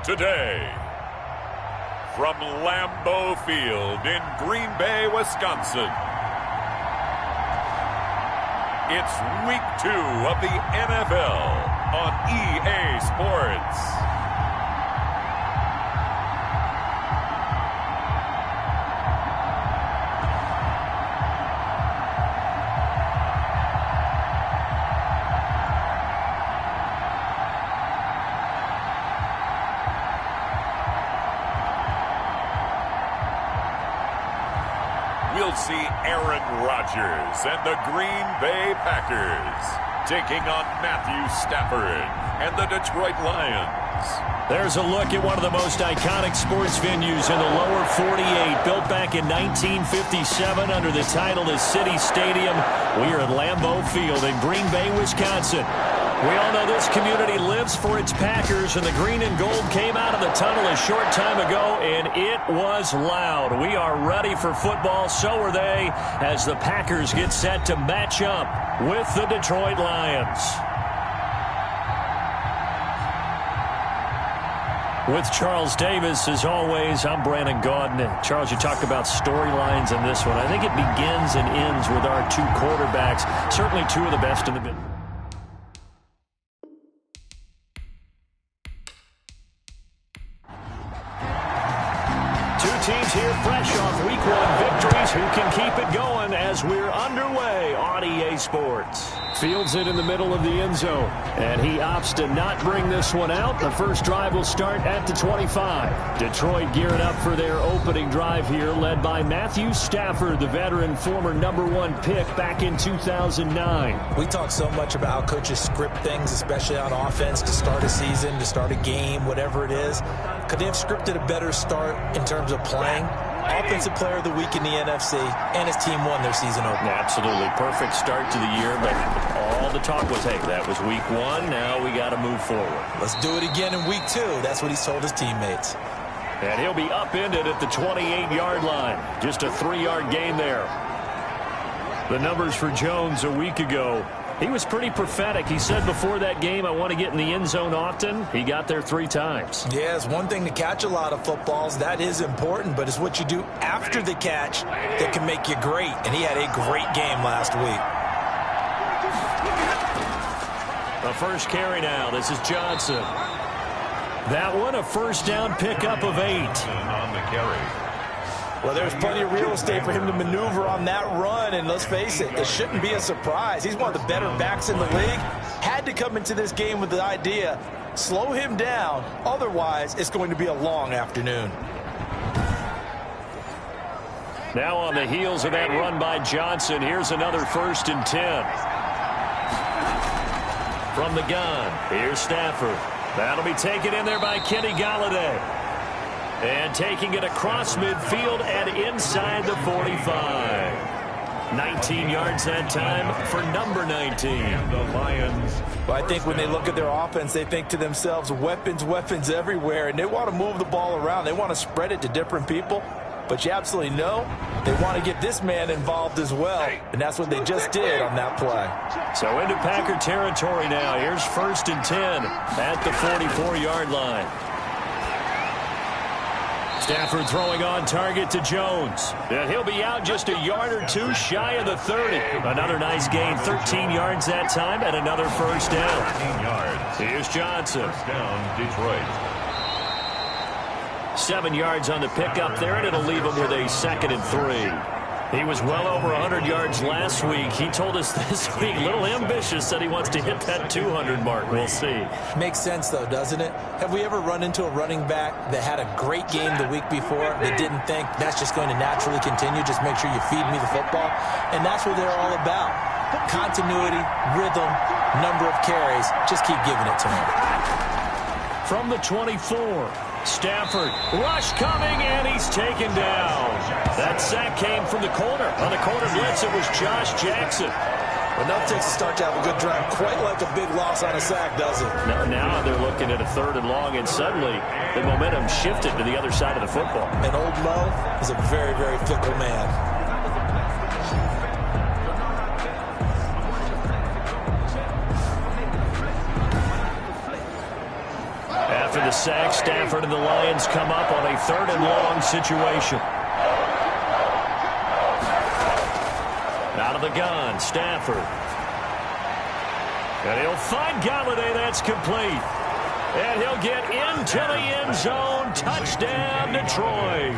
today. From Lambeau Field in Green Bay, Wisconsin, it's Week 2 of the NFL on EA Sports. We'll see Aaron Rodgers and the Green Bay Packers taking on Matthew Stafford and the Detroit Lions. There's a look at one of the most iconic sports venues in the lower 48, built back in 1957 under the title of City Stadium. We are at Lambeau Field in Green Bay, Wisconsin. We all know this community lives for its Packers, and the green and gold came out of the tunnel a short time ago, and it was loud. We are ready for football, so are they, as the Packers get set to match up with the Detroit Lions. With Charles Davis, as always, I'm Brandon Gaudin. Charles, you talked about storylines in this one. I think it begins and ends with our two quarterbacks, certainly two of the best in the business. Teams here fresh off Week 1 victories. Who can keep it going as we're underway on EA Sports? Fields it in the middle of the end zone, and he opts to not bring this one out. The first drive will start at the 25. Detroit gearing up for their opening drive here, led by Matthew Stafford, the veteran, former #1 pick back in 2009. We talk so much about how coaches script things, especially on offense, to start a season, to start a game, whatever it is. Could they have scripted a better start in terms of playing? Offensive Player of the Week in the NFC, and his team won their season opener. Absolutely. Perfect start to the year, but all the talk was, hey, that was Week 1. Now we got to move forward. Let's do it again in Week 2. That's what he's told his teammates. And he'll be upended at the 28-yard line. Just a 3-yard gain there. The numbers for Jones a week ago. He was pretty prophetic. He said before that game, I want to get in the end zone often. He got there 3 times. Yeah, it's one thing to catch a lot of footballs. That is important, but it's what you do after the catch that can make you great. And he had a great game last week. The first carry now. This is Johnson. That one, a first down pickup of 8. On the carry. Well, there's plenty of real estate for him to maneuver on that run, and let's face it, it shouldn't be a surprise. He's one of the better backs in the league. Had to come into this game with the idea, slow him down, otherwise it's going to be a long afternoon. Now on the heels of that run by Johnson, here's another 1st and 10. From the gun, here's Stafford. That'll be taken in there by Kenny Golladay. And taking it across midfield and inside the 45. 19 yards that time for number 19. The Lions. But I think when they look at their offense, they think to themselves, weapons, weapons everywhere. And they want to move the ball around. They want to spread it to different people. But you absolutely know they want to get this man involved as well. And that's what they just did on that play. So into Packer territory now. Here's 1st and 10 at the 44-yard line. Stafford throwing on target to Jones. And he'll be out just a yard or 2 shy of the 30. Another nice gain, 13 yards that time, and another first down. 13 yards. Here's Johnson. First down, Detroit. 7 yards on the pickup there, and it'll leave him with a 2nd and 3. He was well over 100 yards last week. He told us this week, a little ambitious, said he wants to hit that 200 mark. We'll see. Makes sense, though, doesn't it? Have we ever run into a running back that had a great game the week before that didn't think that's just going to naturally continue? Just make sure you feed me the football. And that's what they're all about. Continuity, rhythm, number of carries. Just keep giving it to me. From the 24, Stafford, rush coming, and he's taken down. That sack came from the corner. On the corner blitz, it was Josh Jackson. Enough takes a start to have a good drive. Quite like a big loss on a sack, does it? Now they're looking at a 3rd and long, and suddenly the momentum shifted to the other side of the football. And old Mo is a very, very fickle man. After the sack. Stafford and the Lions come up on a 3rd and long situation. Out of the gun, Stafford. And he'll find Galladay. That's complete. And he'll get into the end zone. Touchdown, Detroit.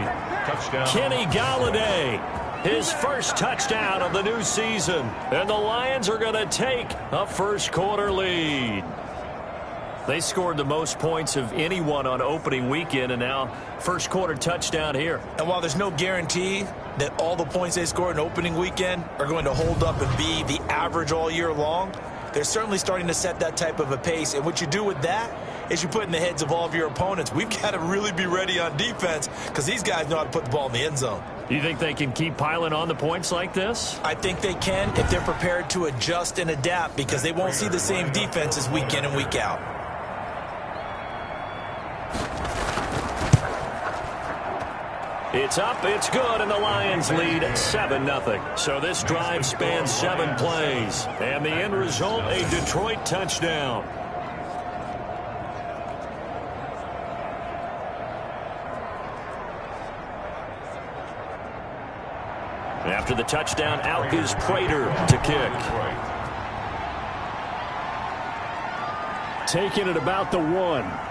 Touchdown. Kenny Galladay, his first touchdown of the new season. And the Lions are going to take a first-quarter lead. They scored the most points of anyone on opening weekend, and now first-quarter touchdown here. And while there's no guarantee that all the points they scored in opening weekend are going to hold up and be the average all year long, they're certainly starting to set that type of a pace. And what you do with that is you put in the heads of all of your opponents, we've got to really be ready on defense because these guys know how to put the ball in the end zone. You think they can keep piling on the points like this? I think they can if they're prepared to adjust and adapt, because they won't see the same defenses week in and week out. It's up, it's good, and the Lions lead 7-0. So this drive spans 7 plays, and the end result, a Detroit touchdown. After the touchdown, out is Prater to kick. Taking it about the 1.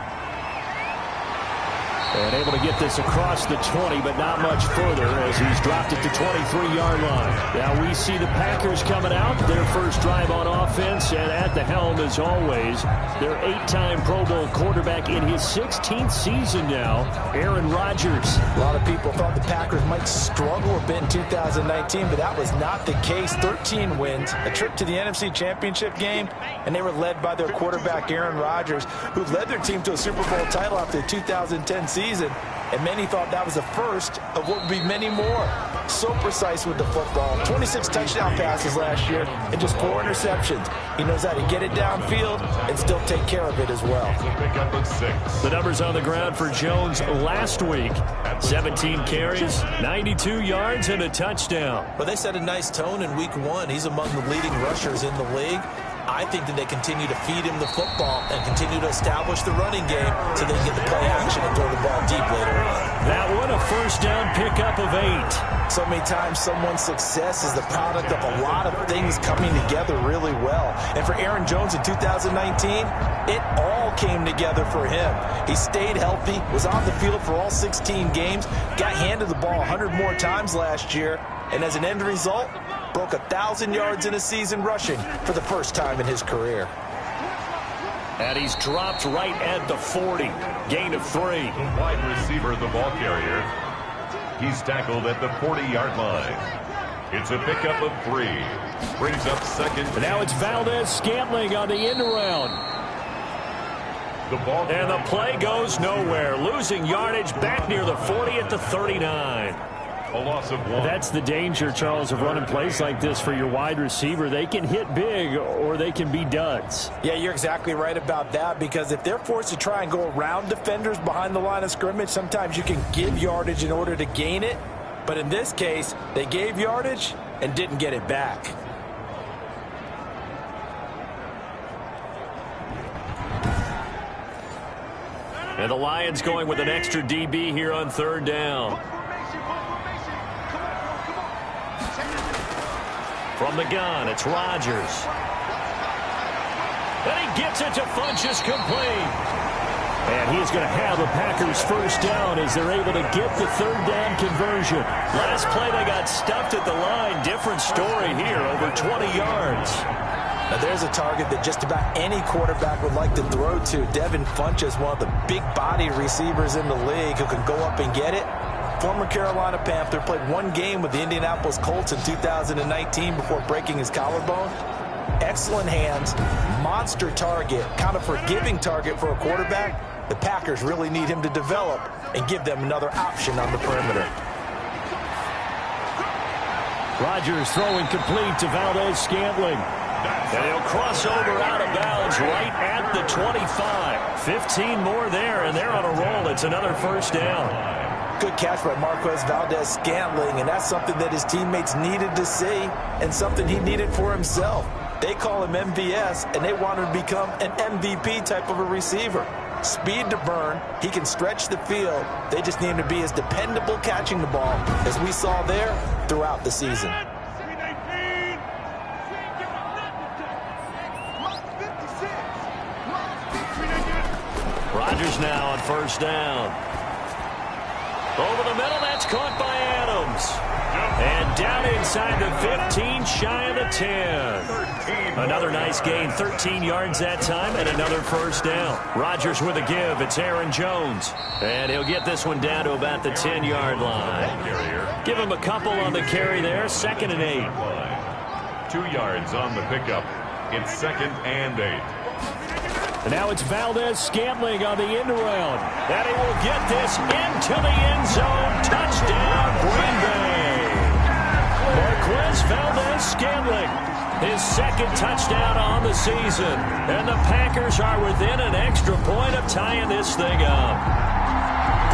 And able to get this across the 20, but not much further as he's dropped it to 23-yard line. Now we see the Packers coming out, their first drive on offense, and at the helm, as always, their 8-time Pro Bowl quarterback in his 16th season now, Aaron Rodgers. A lot of people thought the Packers might struggle a bit in 2019, but that was not the case. 13 wins, a trip to the NFC Championship game, and they were led by their quarterback, Aaron Rodgers, who led their team to a Super Bowl title after the 2010 season. And many thought that was the first of what would be many more. So precise with the football. 26 touchdown passes last year and just 4 interceptions. He knows how to get it downfield and still take care of it as well. The numbers on the ground for Jones last week. 17 carries, 92 yards, and a touchdown. But they set a nice tone in week 1. He's among the leading rushers in the league. I think that they continue to feed him the football and continue to establish the running game so they can get the play action and throw the ball deep later on. That one, a first down pickup of 8. So many times someone's success is the product of a lot of things coming together really well. And for Aaron Jones in 2019, it all came together for him. He stayed healthy, was on the field for all 16 games, got handed the ball 100 more times last year, and as an end result, broke 1,000 yards in a season rushing for the first time in his career. And he's dropped right at the 40. Gain of 3. The wide receiver, the ball carrier. He's tackled at the 40-yard line. It's a pickup of 3. Brings up second. And now it's Valdez-Scantling on the end around. And the play goes nowhere. Losing yardage back near the 40 at the 39. A loss of 1. That's the danger, Charles, of running plays like this for your wide receiver. They can hit big or they can be duds. Yeah, you're exactly right about that, because if they're forced to try and go around defenders behind the line of scrimmage, sometimes you can give yardage in order to gain it. But in this case, they gave yardage and didn't get it back. And the Lions going with an extra DB here on 3rd down. From the gun, it's Rodgers. And he gets it to Funchess complete. And he's going to have the Packers first down as they're able to get the 3rd down conversion. Last play, they got stuffed at the line. Different story here, over 20 yards. Now there's a target that just about any quarterback would like to throw to. Devin Funchess, one of the big body receivers in the league who can go up and get it. Former Carolina Panther, played 1 game with the Indianapolis Colts in 2019 before breaking his collarbone. Excellent hands, monster target, kind of forgiving target for a quarterback. The Packers really need him to develop and give them another option on the perimeter. Rodgers throwing complete to Valdez-Scantling. And he'll cross over out of bounds right at the 25. 15 more there, and they're on a roll. It's another first down. Good catch by Marquez Valdez-Scantling, and that's something that his teammates needed to see and something he needed for himself. They call him MVS, and they want him to become an MVP type of a receiver. speed to burn. He can stretch the field. They just need him to be as dependable catching the ball as we saw there throughout the season. Rodgers now on first down. Over the middle, that's caught by Adams. And down inside the 15, shy of the 10. Another nice gain, 13 yards that time, and another first down. Rodgers with a give. It's Aaron Jones. And he'll get this one down to about the 10-yard line. Give him a couple on the carry there, 2nd and 8. 2 yards on the pickup. It's 2nd and 8. And now it's Valdez-Scantling on the end around. And he will get this into the end zone. Touchdown, Green Bay. Marquez Valdez-Scantling, his 2nd touchdown on the season. And the Packers are within an extra point of tying this thing up.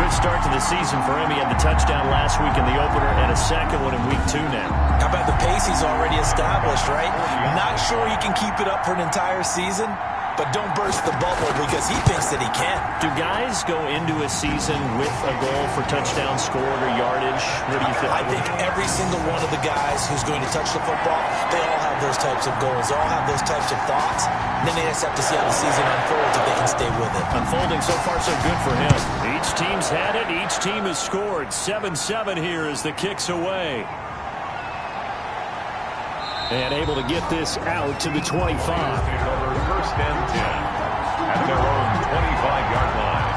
Good start to the season for him. He had the touchdown last week in the opener and a second one in week 2 now. How about the pace he's already established, right? Not sure he can keep it up for an entire season, but don't burst the bubble because he thinks that he can. Do guys go into a season with a goal for touchdown scored or yardage? What do you think? I think every single one of the guys who's going to touch the football, they all have those types of goals. They all have those types of thoughts. And then they just have to see how the season unfolds if they can stay with it. Unfolding so far so good for him. Each team's had it. Each team has scored. 7-7 here as the kick's away. And able to get this out to the 25. First and 10 at their own 25-yard line.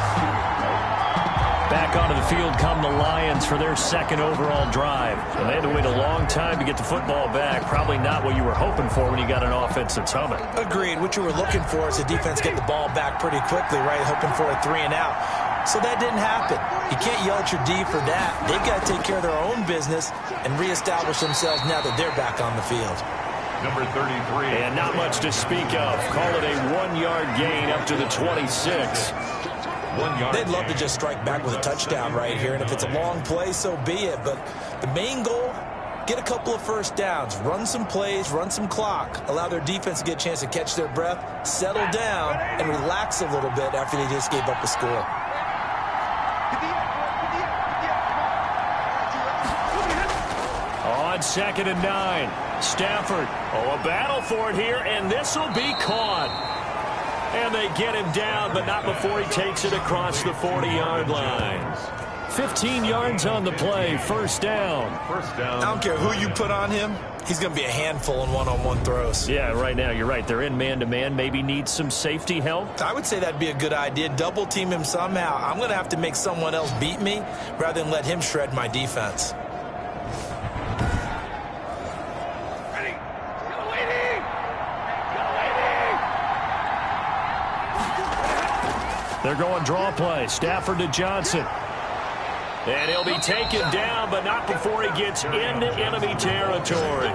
Back onto the field come the Lions for their 2nd overall drive. And they had to wait a long time to get the football back. Probably not what you were hoping for when you got an offense that's humming. Agreed. What you were looking for is the defense get the ball back pretty quickly, right? Hoping for a 3 and out. So that didn't happen. You can't yell at your D for that. They've got to take care of their own business and reestablish themselves now that they're back on the field. Number 33. And not much to speak of. Call it a 1-yard gain up to the 26. 1 yard. They'd love to just strike back with a touchdown right here. And if it's a long play, so be it. But the main goal, get a couple of first downs. Run some plays, run some clock. Allow their defense to get a chance to catch their breath, settle down, and relax a little bit after they just gave up a score. On 2nd and 9, Stafford. Oh, a battle for it here, and this will be caught. And they get him down, but not before he takes it across the 40-yard line. 15 yards on the play, first down. First down. I don't care who you put on him. He's going to be a handful in one-on-one throws. Yeah, right now, you're right. They're in man-to-man. Maybe needs some safety help. I would say that'd be a good idea. Double team him somehow. I'm going to have to make someone else beat me rather than let him shred my defense. They're going draw play. Stafford to Johnson. And he'll be taken down, but not before he gets into enemy territory.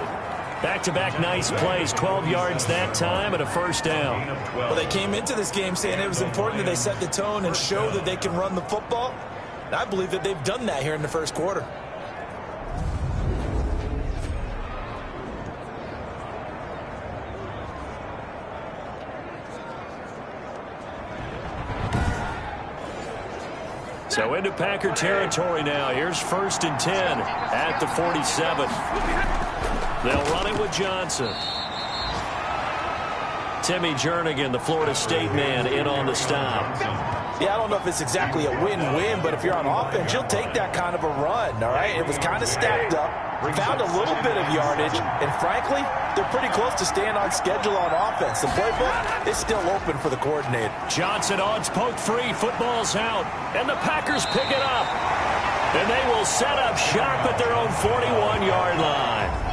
Back-to-back nice plays. 12 yards that time and a first down. Well, they came into this game saying it was important that they set the tone and show that they can run the football. And I believe that they've done that here in the first quarter. So into Packer territory now. Here's 1st and 10 at the 47. They'll run it with Johnson. Timmy Jernigan, the Florida State man, in on the stop. Yeah, I don't know if it's exactly a win-win, but if you're on offense, you'll take that kind of a run, all right? It was kind of stacked up, found a little bit of yardage, and frankly, they're pretty close to staying on schedule on offense. The playbook is still open for the coordinator. Johnson odds poke free, football's out, and the Packers pick it up. And they will set up shop at their own 41-yard line.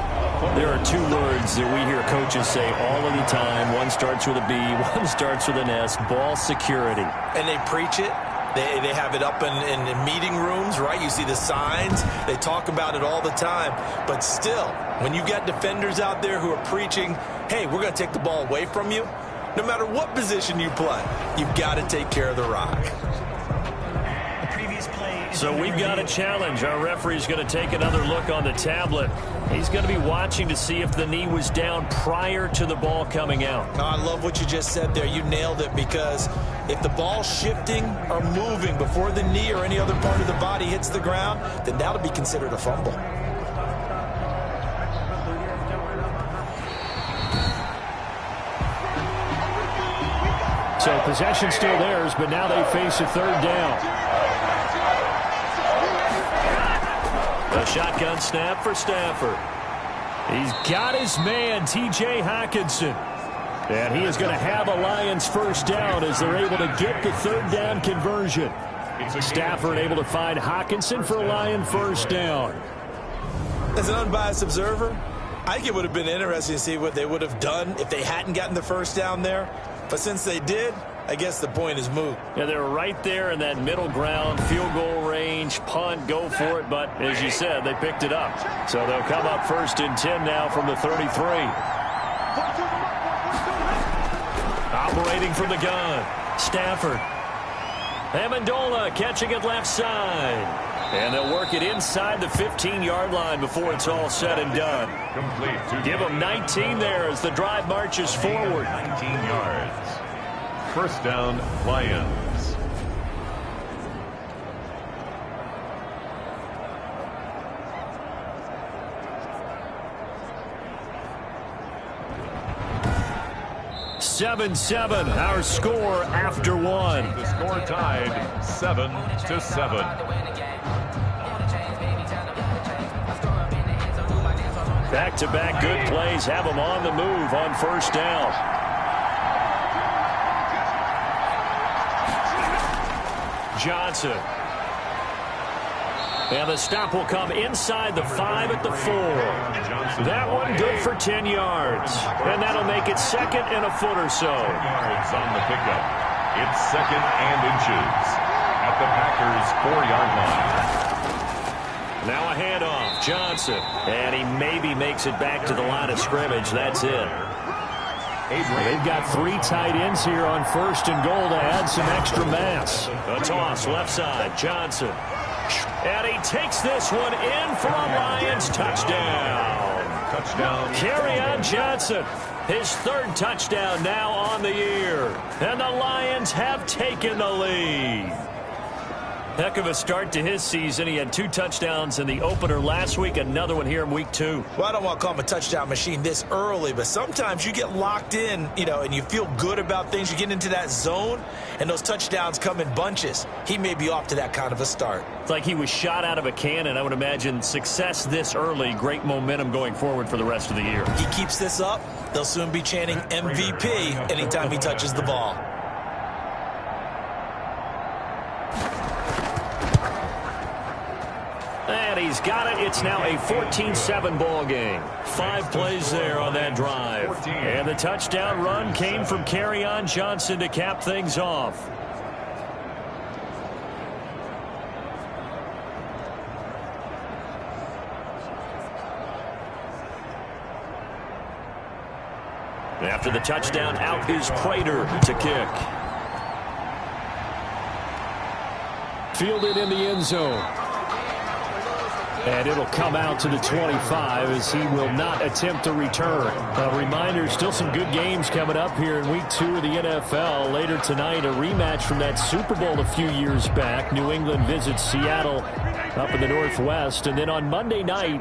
There are 2 words that we hear coaches say all of the time. One starts with a B, one starts with an S, ball security. And they preach it. They have it up in meeting rooms, right? You see the signs. They talk about it all the time. But still, when you got defenders out there who are preaching, hey, we're going to take the ball away from you, no matter what position you play, you've got to take care of the rock. So we've got a challenge. Our referee's going to take another look on the tablet. He's going to be watching to see if the knee was down prior to the ball coming out. No, I love what you just said there. You nailed it, because if the ball's shifting or moving before the knee or any other part of the body hits the ground, then that'll be considered a fumble. So possession still theirs, but now they face a third down. A shotgun snap for Stafford. He's got his man, T.J. Hockenson. And he is going to have a Lions first down as they're able to get the third down conversion. Stafford able to find Hockenson for a Lion first down. As an unbiased observer, I think it would have been interesting to see what they would have done if they hadn't gotten the first down there. But since they did, I guess the point is moot. Yeah, they were right there in that middle ground, field goal range, punt, go for it. But as you said, they picked it up. So they'll come up first and 10 now from the 33. Operating from the gun, Stafford. Amendola catching it left side. And they'll work it inside the 15-yard line before it's all said and done. Give them 19 there as the drive marches forward. 19 yards. First down, Lions. Seven, our score after one. The score tied 7-7. Back-to-back good plays have them on the move on first down. Johnson. And the stop will come inside the 5 at the 4. That one good for 10 yards. And that'll make it second and a foot or so. 10 yards on the pickup. It's second and inches at the Packers' 4-yard line. Now a handoff. Johnson. And he maybe makes it back to the line of scrimmage. That's it. They've got 3 tight ends here on first and goal to add some extra mass. A toss left side. Johnson. And he takes this one in for a Lions touchdown. Touchdown. Kerryon Johnson. His third touchdown now on the year. And the Lions have taken the lead. Heck of a start to his season. He had 2 touchdowns in the opener last week, another one here in week 2. Well, I don't want to call him a touchdown machine this early, but sometimes you get locked in, and you feel good about things. You get into that zone, and those touchdowns come in bunches. He may be off to that kind of a start. It's like he was shot out of a cannon. I would imagine success this early, great momentum going forward for the rest of the year. He keeps this up, they'll soon be chanting MVP anytime he touches the ball. And he's got it. It's now a 14-7 ball game. 5 plays there on that drive. And the touchdown run came from Kerryon Johnson to cap things off. After the touchdown, out is Prater to kick. Fielded in the end zone. And it'll come out to the 25 as he will not attempt to return. A reminder, still some good games coming up here in week 2 of the NFL. Later tonight, a rematch from that Super Bowl a few years back. New England visits Seattle up in the Northwest. And then on Monday night,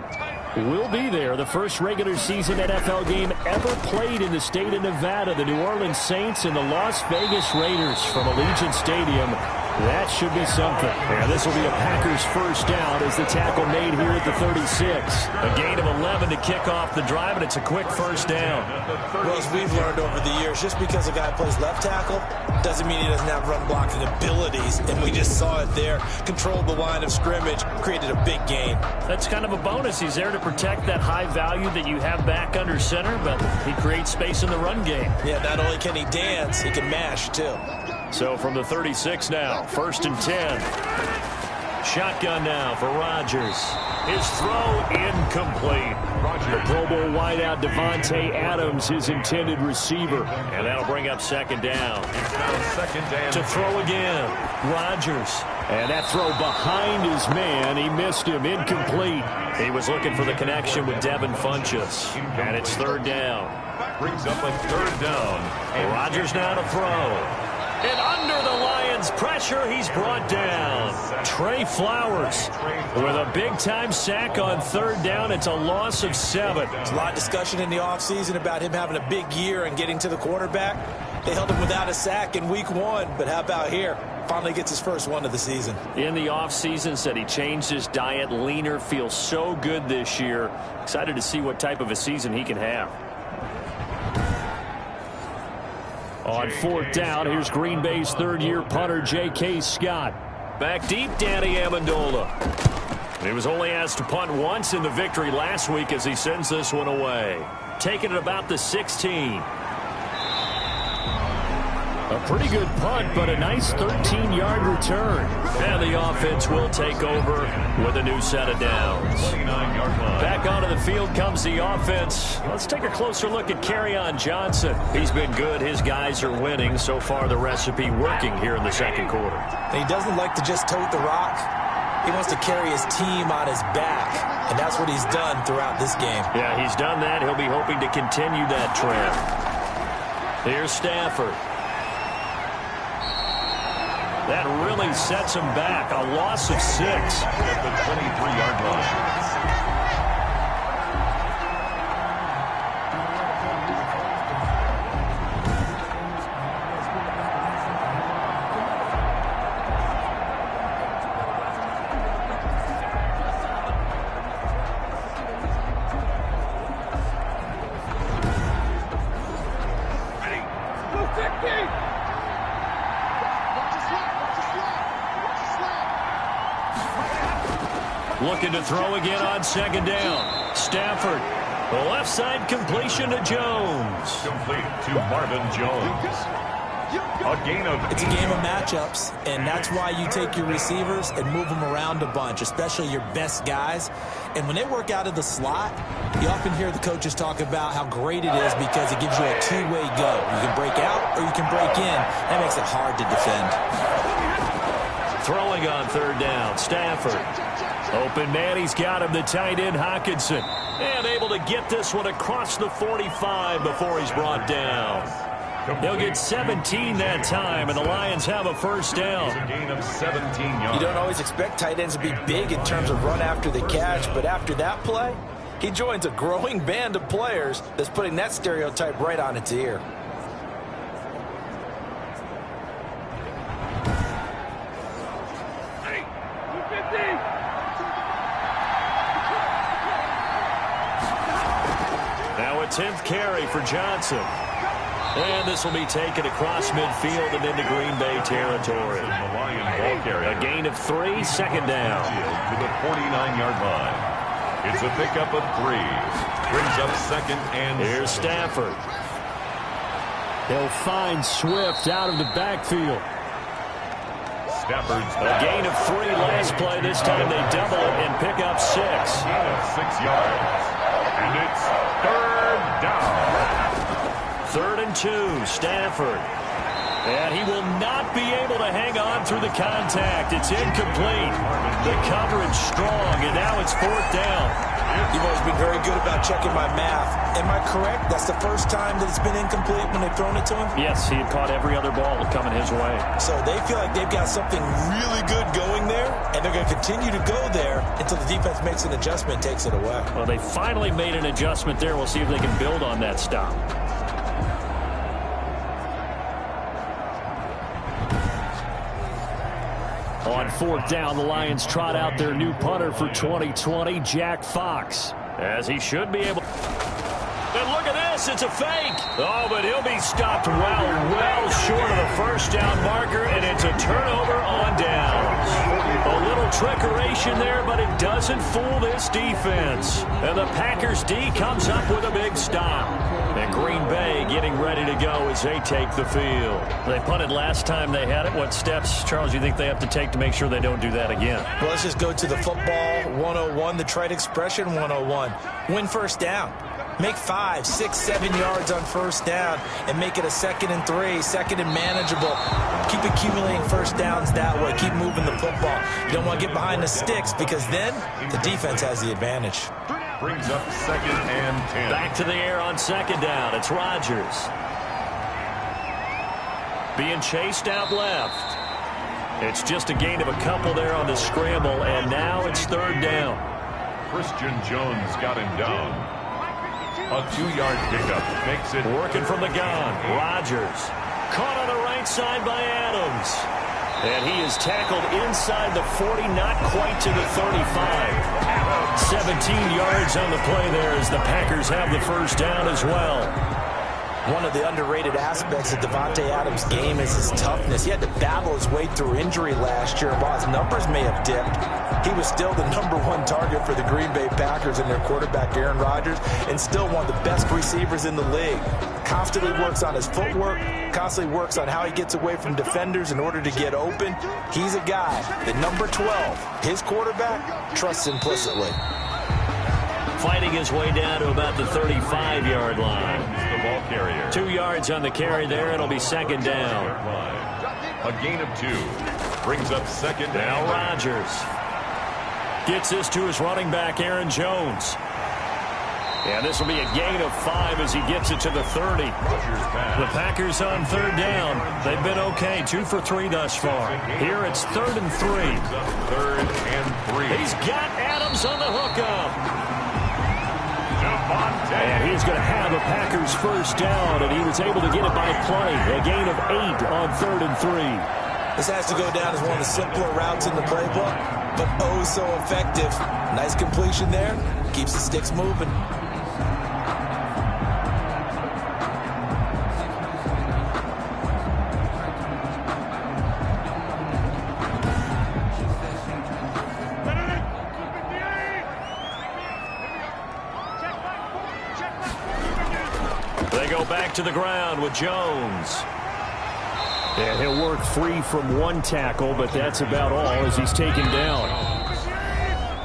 we'll be there. The first regular season NFL game ever played in the state of Nevada. The New Orleans Saints and the Las Vegas Raiders from Allegiant Stadium. That should be something. And this will be a Packers first down as the tackle made here at the 36. A gain of 11 to kick off the drive, and it's a quick first down. Well, as we've learned over the years, just because a guy plays left tackle doesn't mean he doesn't have run blocking abilities. And we just saw it there. Controlled the line of scrimmage, created a big gain. That's kind of a bonus. He's there to protect that high value that you have back under center, but he creates space in the run game. Yeah, not only can he dance, he can mash too. So from the 36 now, first and 10. Shotgun now for Rodgers. His throw incomplete. The Pro Bowl wideout Devontae Adams, his intended receiver. And that'll bring up second down. Second down. To throw again. Rodgers. And that throw behind his man, he missed him, incomplete. He was looking for the connection with Devin Funchess. And it's third down. Brings up a third down. And Rodgers now to throw. And under the Lions' pressure, he's brought down. Trey Flowers with a big-time sack on third down. It's a loss of 7. There's a lot of discussion in the offseason about him having a big year and getting to the quarterback. They held him without a sack in week 1, but how about here? Finally gets his first one of the season. In the offseason, said he changed his diet, leaner, feels so good this year. Excited to see what type of a season he can have. On fourth down, here's Green Bay's third-year punter, J.K. Scott. Back deep, Danny Amendola. He was only asked to punt once in the victory last week as he sends this one away. Taking it about the 16. A pretty good punt, but a nice 13-yard return. And the offense will take over with a new set of downs. Back onto the field comes the offense. Let's take a closer look at Kerryon Johnson. He's been good. His guys are winning. So far, the recipe working here in the second quarter. And he doesn't like to just tote the rock. He wants to carry his team on his back, and that's what he's done throughout this game. Yeah, he's done that. He'll be hoping to continue that trend. Here's Stafford. That really sets him back. A loss of 6. At the 23-yard line. Looking to throw again on second down. Stafford. The left side completion to Jones. Complete to Marvin Jones. It's a game of matchups, and that's why you take your receivers and move them around a bunch, especially your best guys. And when they work out of the slot, you often hear the coaches talk about how great it is because it gives you a two-way go. You can break out or you can break in. That makes it hard to defend. Throwing on third down, Stafford. Open man, he's got him, the tight end, Hockenson. And able to get this one across the 45 before he's brought down. He'll get 17 that time, and the Lions have a first down. A gain of 17 yards. You don't always expect tight ends to be big in terms of run after the catch, but after that play, he joins a growing band of players that's putting that stereotype right on its ear. Now a 10th carry for Johnson. And this will be taken across midfield and into Green Bay territory. A gain of 3, second down. To the 49-yard line. It's a pickup of 3. Brings up second and here's Stafford. He'll find Swift out of the backfield. Stafford's a gain of 3 last play. This time they double it and pick up 6. Gain of 6 yards. And it's third down. 3rd and 2, Stafford. And he will not be able to hang on through the contact. It's incomplete. The coverage strong, and now it's 4th down. You've always been very good about checking my math. Am I correct? That's the first time that it's been incomplete when they've thrown it to him? Yes, he had caught every other ball coming his way. So they feel like they've got something really good going there, and they're going to continue to go there until the defense makes an adjustment and takes it away. Well, they finally made an adjustment there. We'll see if they can build on that stop. On 4th down, the Lions trot out their new punter for 2020, Jack Fox, as he should be able. And look at this, it's a fake. Oh, but he'll be stopped well short of the first down marker, and it's a turnover on downs. A little trickeration there, but it doesn't fool this defense. And the Packers D comes up with a big stop. And Green Bay getting ready to go as they take the field. They punted last time they had it. What steps, Charles, you think they have to take to make sure they don't do that again? Well, let's just go to the football 101, the trite expression 101. Win first down. Make 5, 6, 7 yards on first down and make it a 2nd and 3, 2nd and manageable. Keep accumulating first downs that way. Keep moving the football. You don't want to get behind the sticks because then the defense has the advantage. Brings up 2nd and 10. Back to the air on 2nd down. It's Rodgers. Being chased out left. It's just a gain of a couple there on the scramble, and now it's 3rd down. Christian Jones got him down. A 2-yard pickup makes it. Working from the gun. Rodgers. Caught on the right side by Adams. And he is tackled inside the 40, not quite to the 35. 17 yards on the play there as the Packers have the first down as well. One of the underrated aspects of Davante Adams' game is his toughness. He had to battle his way through injury last year. While his numbers may have dipped, he was still the #1 target for the Green Bay Packers and their quarterback, Aaron Rodgers, and still one of the best receivers in the league. Constantly works on his footwork, constantly works on how he gets away from defenders in order to get open. He's a guy that number 12, his quarterback, trusts implicitly. Fighting his way down to about the 35-yard line. The ball carrier. 2 yards on the carry there. It'll be 2nd down. A gain of 2. Brings up 2nd Now down. Rodgers gets this to his running back, Aaron Jones. And this will be a gain of 5 as he gets it to the 30. The Packers on 3rd down. They've been okay, 2 for 3 thus far. Here it's 3rd and 3. 3rd and 3. He's got Adams on the hookup. Davante. And he's going to have a Packers first down, and he was able to get it by play. A gain of 8 on 3rd and 3. This has to go down as one of the simpler routes in the playbook, but oh so effective. Nice completion there. Keeps the sticks moving. They go back to the ground with Jones. And he'll work free from 1 tackle, but that's about all as he's taken down.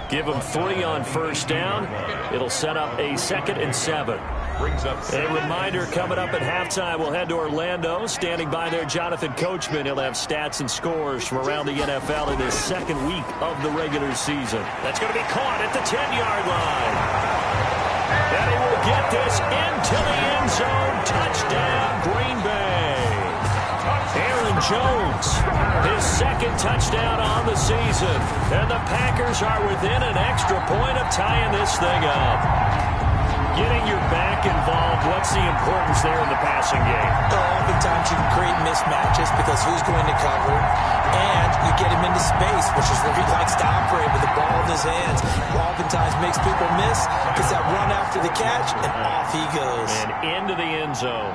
Give him 3 on first down. It'll set up a 2nd and 7. A reminder coming up at halftime, we'll head to Orlando. Standing by there, Jonathan Coachman. He'll have stats and scores from around the NFL in this 2nd week of the regular season. That's going to be caught at the 10-yard line. And he will get this into the end zone. Touchdown, Green Bay. Aaron Jones, his 2nd touchdown on the season. And the Packers are within an extra point of tying this thing up. Getting your back involved, what's the importance there in the passing game? Oftentimes you can create mismatches because who's going to cover, and you get him into space, which is where he likes to operate with the ball in his hands. Oftentimes makes people miss, gets that run after the catch, and off he goes. And into the end zone.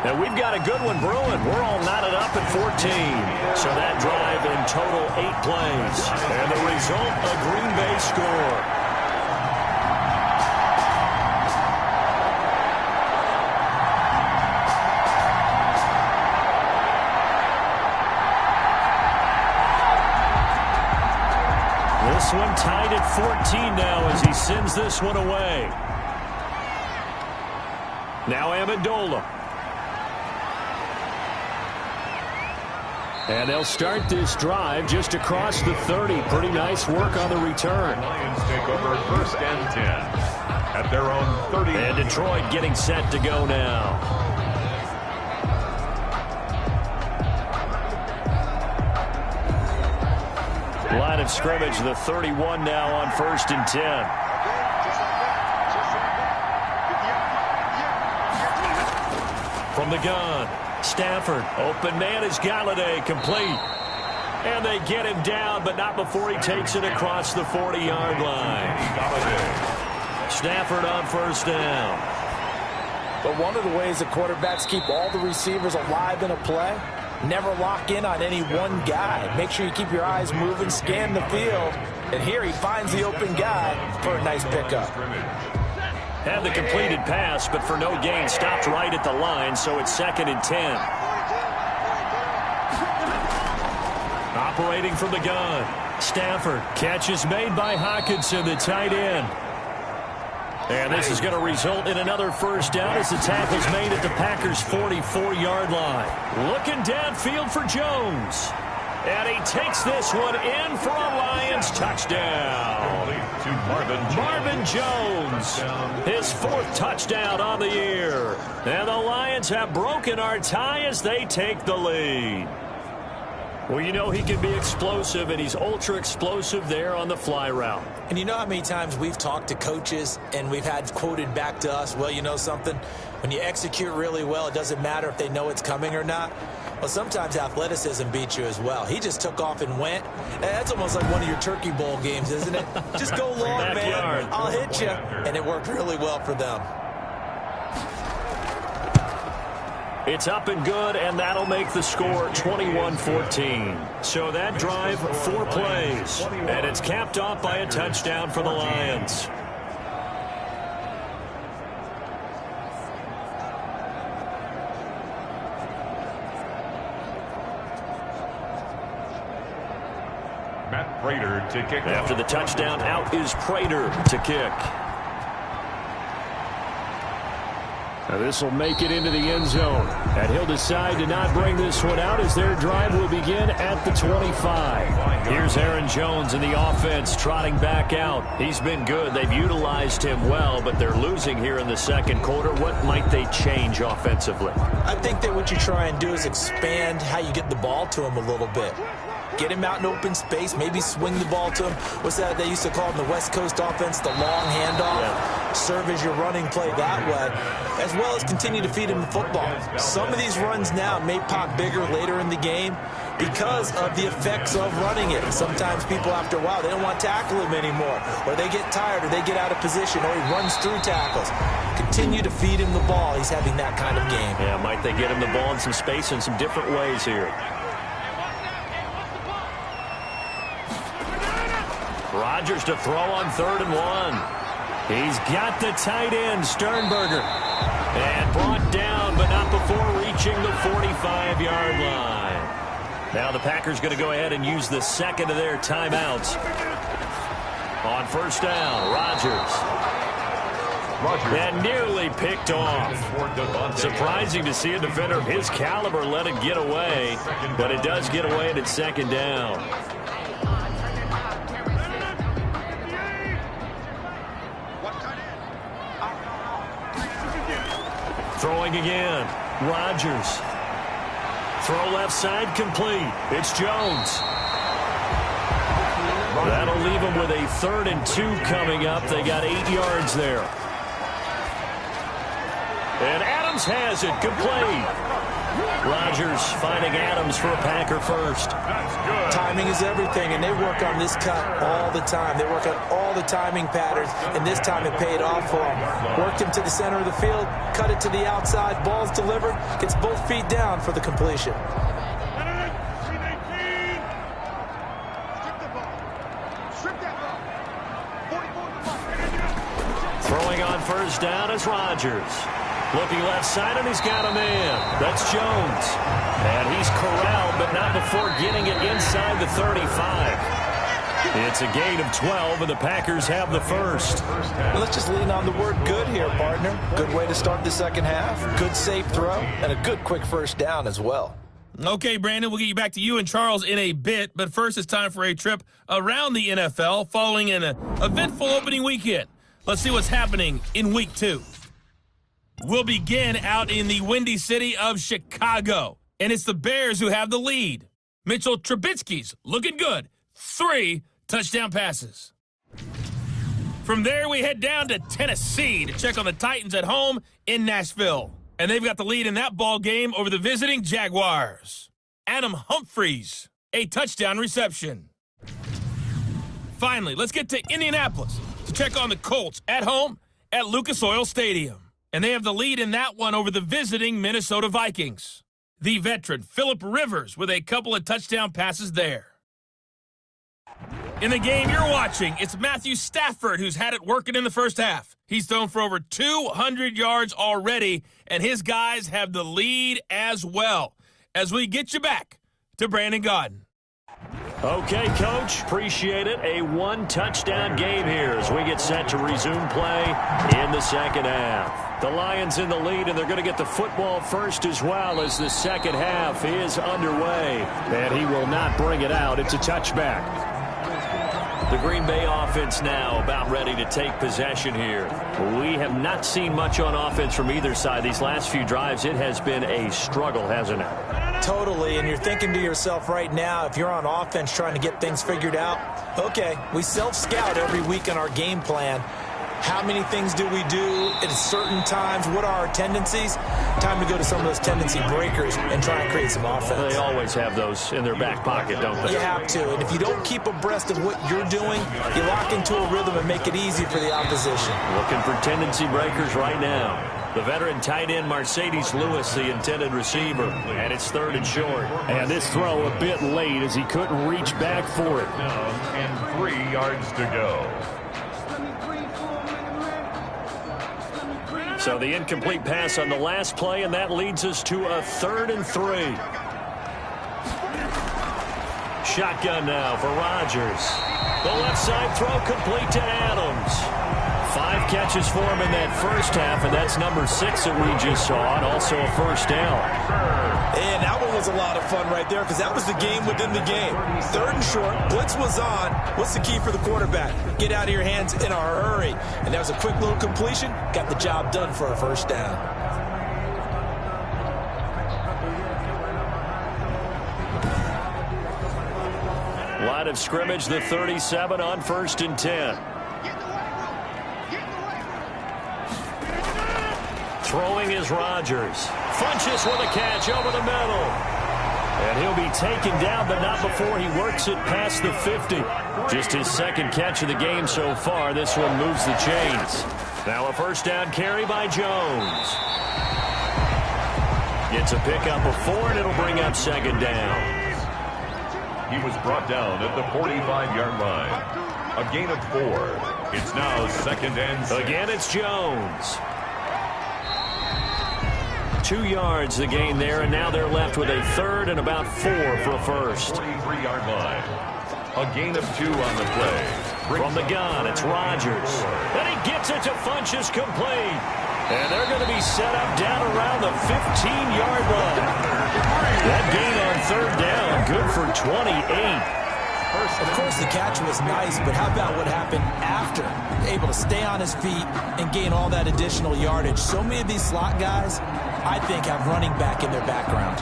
And we've got a good one brewing. We're all knotted up at 14. So that drive in total 8 plays. And the result, a Green Bay score. This one tied at 14 now as he sends this one away. Now Amendola. And they'll start this drive just across the 30. Pretty nice work on the return. Lions take over 1st and 10 at their own 30. And Detroit getting set to go now. Line of scrimmage, the 31 now on 1st and 10. From the gun, Stafford, open man is Galladay, complete. And they get him down, but not before he takes it across the 40-yard line. Stafford on 1st down. But one of the ways that quarterbacks keep all the receivers alive in a play, never lock in on any one guy. Make sure you keep your eyes moving, scan the field. And here he finds the open guy for a nice pickup. Had the completed pass, but for no gain, stopped right at the line, so it's 2nd and 10. Operating from the gun. Stafford, catch is made by Hockenson, the tight end. And this is going to result in another first down as the tackle's made at the Packers' 44-yard line. Looking downfield for Jones. And he takes this one in for a Lions touchdown. Marvin Jones, his 4th touchdown on the year. And the Lions have broken our tie as they take the lead. Well, you know he can be explosive, and he's ultra-explosive there on the fly route. And you know how many times we've talked to coaches and we've had quoted back to us, well, you know something? When you execute really well, it doesn't matter if they know it's coming or not. Well, sometimes athleticism beats you as well. He just took off and went. That's almost like one of your Turkey Bowl games, isn't it? Just go long, man. I'll hit you. And it worked really well for them. It's up and good, and that'll make the score 21-14. So that drive, 4 plays, and it's capped off by a touchdown for the Lions. Matt Prater to kick. After the touchdown, out is Prater to kick. Now this will make it into the end zone. And he'll decide to not bring this one out as their drive will begin at the 25. Here's Aaron Jones in the offense trotting back out. He's been good. They've utilized him well, but they're losing here in the second quarter. What might they change offensively? I think that what you try and do is expand how you get the ball to him a little bit. Get him out in open space, maybe swing the ball to him. What's that they used to call in the West Coast offense, the long handoff? Yeah. Serve as your running play that way, as well as continue to feed him the football. Some of these runs now may pop bigger later in the game because of the effects of running it. Sometimes people, after a while, they don't want to tackle him anymore, or they get tired, or they get out of position, or he runs through tackles. Continue to feed him the ball. He's having that kind of game. Yeah, might they get him the ball in some space in some different ways here. Rodgers to throw on 3rd and 1. He's got the tight end, Sternberger. And brought down, but not before reaching the 45-yard line. Now the Packers going to go ahead and use the second of their timeouts. On first down, Rodgers. And nearly picked off. Surprising to see a defender of his caliber let it get away, but it does get away and it's 2nd down. Throwing again. Rodgers. Throw left side complete. It's Jones. That'll leave them with a 3rd and 2 coming up. They got 8 yards there. And Adams has it complete. Rodgers finding Adams for a Packer first. Timing is everything, and they work on this cut all the time. They work on all the timing patterns, and this time it paid off for them. Worked him to the center of the field, cut it to the outside, ball's delivered, gets both feet down for the completion. Throwing on first down is Rodgers. Looking left side, and he's got a man. That's Jones. And he's corralled, but not before getting it inside the 35. It's a gain of 12, and the Packers have the first. Well, let's just lean on the word good here, partner. Good way to start the second half. Good safe throw, and a good quick first down as well. Okay, Brandon, we'll get you back to you and Charles in a bit, but first it's time for a trip around the NFL following an eventful opening weekend. Let's see what's happening in Week 2. We'll begin out in the windy city of Chicago, and it's the Bears who have the lead. Mitchell Trubisky's looking good. 3 touchdown passes. From there, we head down to Tennessee to check on the Titans at home in Nashville. And they've got the lead in that ball game over the visiting Jaguars. Adam Humphries, a touchdown reception. Finally, let's get to Indianapolis to check on the Colts at home at Lucas Oil Stadium. And they have the lead in that one over the visiting Minnesota Vikings. The veteran, Phillip Rivers, with a couple of touchdown passes there. In the game you're watching, it's Matthew Stafford who's had it working in the first half. He's thrown for over 200 yards already, and his guys have the lead as well. As we get you back to Brandon Gaudin. Okay, Coach, appreciate it. A one-touchdown game here as we get set to resume play in the second half. The Lions in the lead, and they're going to get the football first as well as the second half is underway. And he will not bring it out. It's a touchback. The Green Bay offense now about ready to take possession here. We have not seen much on offense from either side. These last few drives, it has been a struggle, hasn't it? Totally, and you're thinking to yourself right now, if you're on offense trying to get things figured out, okay, we self-scout every week in our game plan. How many things do we do at certain times? What are our tendencies? Time to go to some of those tendency breakers and try and create some offense. They always have those in their back pocket, don't they? You have to, and if you don't keep abreast of what you're doing, you lock into a rhythm and make it easy for the opposition. Looking for tendency breakers right now. The veteran tight end Mercedes Lewis, the intended receiver, and it's 3rd and short. And this throw a bit late as he couldn't reach back for it. And 3 yards to go. So the incomplete pass on the last play, and that leads us to a 3rd and 3. Shotgun now for Rodgers. The left side throw complete to Adams. 5 catches for him in that first half, and that's number 6 that we just saw, and also a first down. And that one was a lot of fun right there because that was the game within the game. 3rd and short, blitz was on. What's the key for the quarterback? Get out of your hands in a hurry. And that was a quick little completion. Got the job done for a first down. Line of scrimmage, the 37 on 1st and 10. Throwing is Rodgers. Funches with a catch over the middle. And he'll be taken down, but not before he works it past the 50. Just his 2nd catch of the game so far. This one moves the chains. Now a first down carry by Jones. Gets a pickup of 4, and it'll bring up 2nd down. He was brought down at the 45-yard line. A gain of 4. It's now 2nd and 6. Again, it's Jones. 2 yards the gain there, and now they're left with a 3rd and about 4 for a first. 43-yard line. A gain of 2 on the play. From the gun, it's Rodgers. And he gets it to Funches complete. And they're going to be set up down around the 15-yard line. That gain on 3rd down, good for 28. Of course, the catch was nice, but how about what happened after? Able to stay on his feet and gain all that additional yardage. So many of these slot guys, I think, have running back in their background.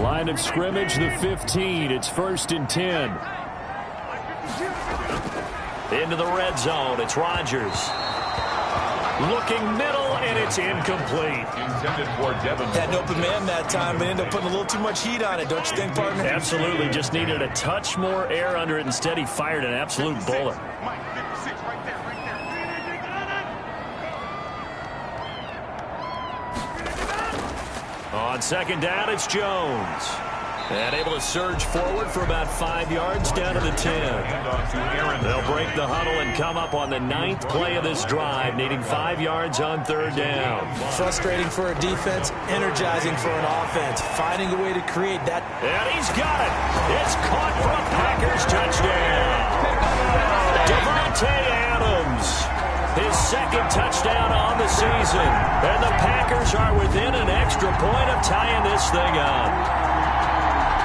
Line of scrimmage, the 15. It's 1st and 10. Into the red zone. It's Rodgers. Looking middle, and it's incomplete. Intended for Devin. Had an open man that time, but ended up putting a little too much heat on it, don't you think, partner? Absolutely. Just needed a touch more air under it. Instead, he fired an absolute bullet. On 2nd down, it's Jones. And able to surge forward for about 5 yards down to the 10. They'll break the huddle and come up on the 9th play of this drive, needing 5 yards on 3rd down. Frustrating for a defense, energizing for an offense. Finding a way to create that. And he's got it. It's caught for a Packers touchdown. Devontae Adams. His 2nd touchdown on the season. And the Packers are within an extra point of tying this thing up.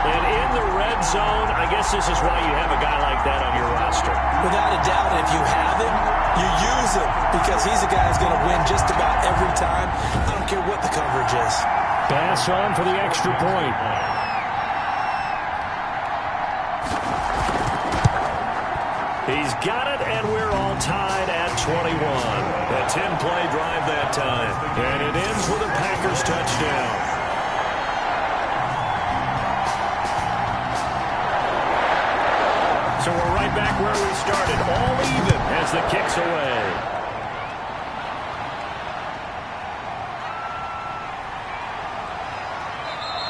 And in the red zone, I guess this is why you have a guy like that on your roster. Without a doubt, if you have him, you use him because he's a guy who's going to win just about every time. I don't care what the coverage is. Pass on for the extra point. He's got it, and we're all tied at 21. A 10-play drive that time. And it ends with a Packers touchdown. So we're right back where we started, all even as the kick's away.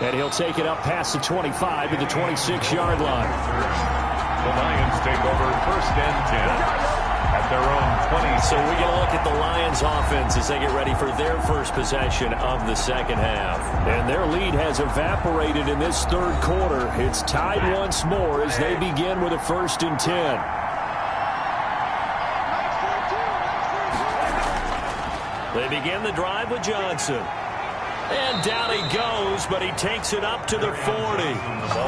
And he'll take it up past the 25 to the 26-yard line. The Lions take over 1st and 10. at their own 20. So we get a look at the Lions offense as they get ready for their first possession of the second half. And their lead has evaporated in this third quarter. It's tied once more as they begin with a 1st and 10. They begin the drive with Johnson. And down he goes, but he takes it up to the 40.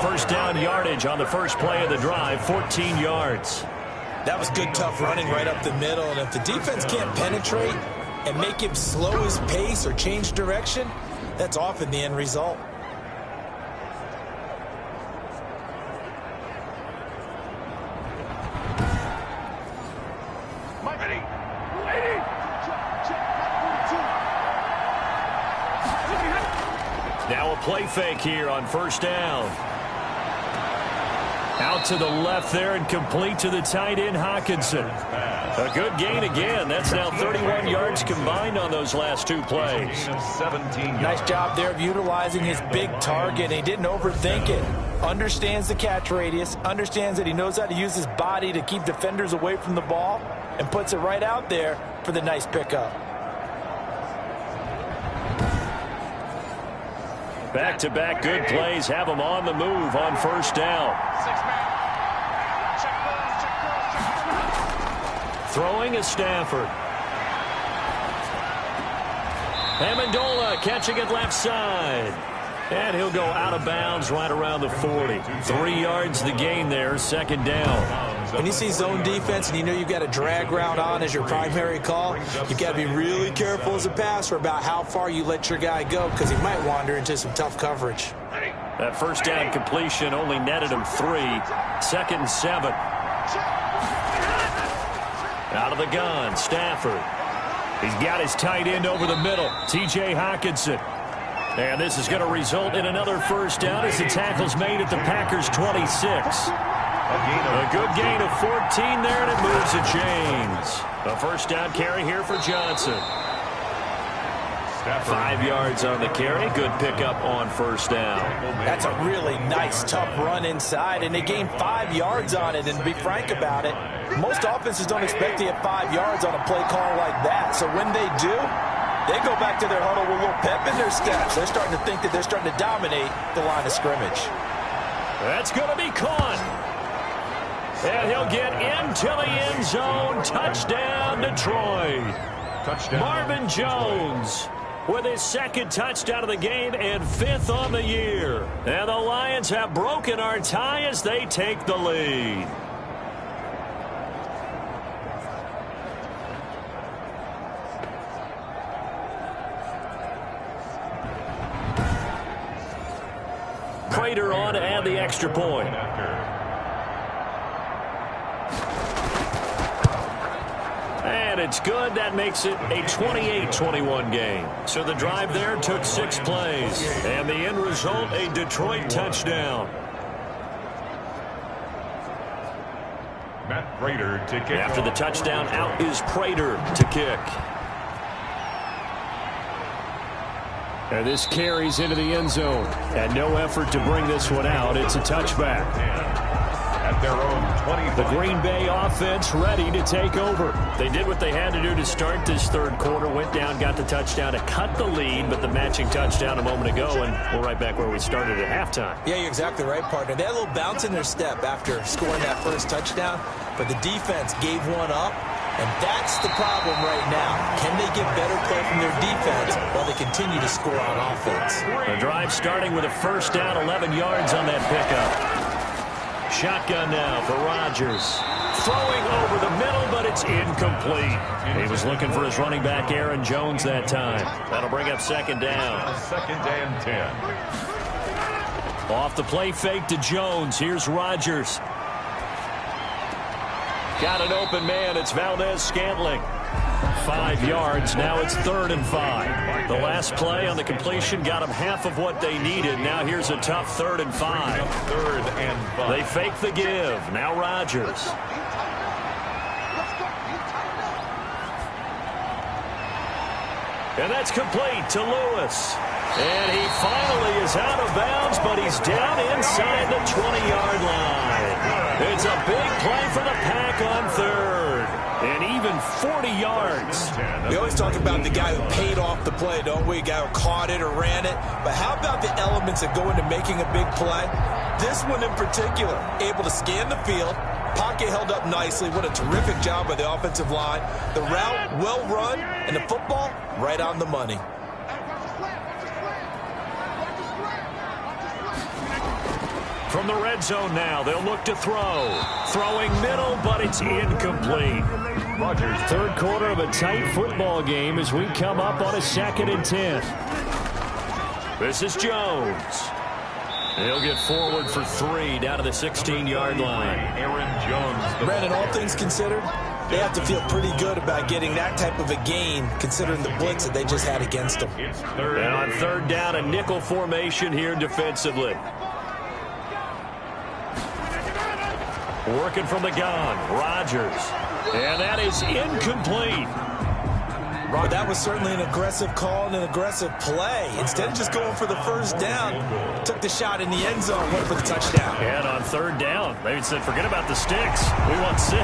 First down yardage on the first play of the drive, 14 yards. That was good, tough running right up the middle. And if the defense can't penetrate and make him slow his pace or change direction, that's often the end result. Now a play fake here on first down. Out to the left there and complete to the tight end, Hockenson. A good gain again. That's now 31 yards combined on those last 2 plays. Nice job there of utilizing his big target. He didn't overthink it. Understands the catch radius. Understands that he knows how to use his body to keep defenders away from the ball. And puts it right out there for the nice pickup. Back-to-back good plays have him on the move on first down. Throwing is Stafford. Amendola catching it left side. And he'll go out of bounds right around the 40. 3 yards the gain there, second down. When you see zone defense and you know you've got a drag route on as your primary call, you've got to be really careful as a passer about how far you let your guy go because he might wander into some tough coverage. That first down completion only netted him 3. 2nd and 7. Out of the gun, Stafford. He's got his tight end over the middle, T.J. Hockenson. And this is going to result in another first down as the tackle's made at the Packers' 26. A good gain of 14 there, and it moves the chains. A first down carry here for Johnson. 5 yards on the carry. Good pickup on first down. That's a really nice, tough run inside, and they gained 5 yards on it. And to be frank about it, most offenses don't expect to get 5 yards on a play call like that. So when they do, they go back to their huddle with a little pep in their steps. They're starting to think that they're starting to dominate the line of scrimmage. That's going to be caught. And he'll get into the end zone. Touchdown, Detroit. Touchdown. Marvin Jones with his 2nd touchdown of the game and 5th on the year. And the Lions have broken our tie as they take the lead. Prater on to add the extra point. And it's good. That makes it a 28-21 game. So the drive there took 6 plays. And the end result, a Detroit touchdown. Matt Prater to kick. After the touchdown, out is Prater to kick. And this carries into the end zone. And no effort to bring this one out. It's a touchback. At their own 20. The Green Bay offense ready to take over. They did what they had to do to start this third quarter. Went down, got the touchdown to cut the lead, but the matching touchdown a moment ago, and we're right back where we started at halftime. Yeah, you're exactly right, partner. They had a little bounce in their step after scoring that first touchdown, but the defense gave one up, and that's the problem right now. Can they get better play from their defense while they continue to score on offense? The drive starting with a first down, 11 yards on that pickup. Shotgun now for Rodgers. Throwing over the middle, but it's incomplete. He was looking for his running back, Aaron Jones, that time. That'll bring up second down. 2nd and 10. Off the play fake to Jones. Here's Rodgers. Got an open man. It's Valdez-Scantling. 5 yards. Now it's 3rd and 5. The last play on the completion got them half of what they needed. Now here's a tough 3rd and 5. 3rd and 5. They fake the give. Now Rodgers. And that's complete to Lewis. And he finally is out of bounds, but he's down inside the 20-yard line. It's a big play for the Pack on 3rd. and even 40 yards. We always talk about the guy who paid off the play, don't we? A guy who caught it or ran it. But how about the elements that go into making a big play? This one in particular, able to scan the field. Pocket held up nicely. What a terrific job by the offensive line. The route, well run, and the football, right on the money. From the red zone now, they'll look to throw. Throwing middle, but it's incomplete. Rodgers, third quarter of a tight football game as we come up on a 2nd and 10. This is Jones. He'll get forward for 3 down to the 16-yard line. Aaron Jones. Brandon, all things considered, they have to feel pretty good about getting that type of a gain considering the blitz that they just had against them. And on 3rd down, a nickel formation here defensively. Working from the gun, Rodgers. And that is incomplete. But that was certainly an aggressive call and an aggressive play. Instead of just going for the first down, took the shot in the end zone, went for the touchdown. And on 3rd down, they said, forget about the sticks. We want 6.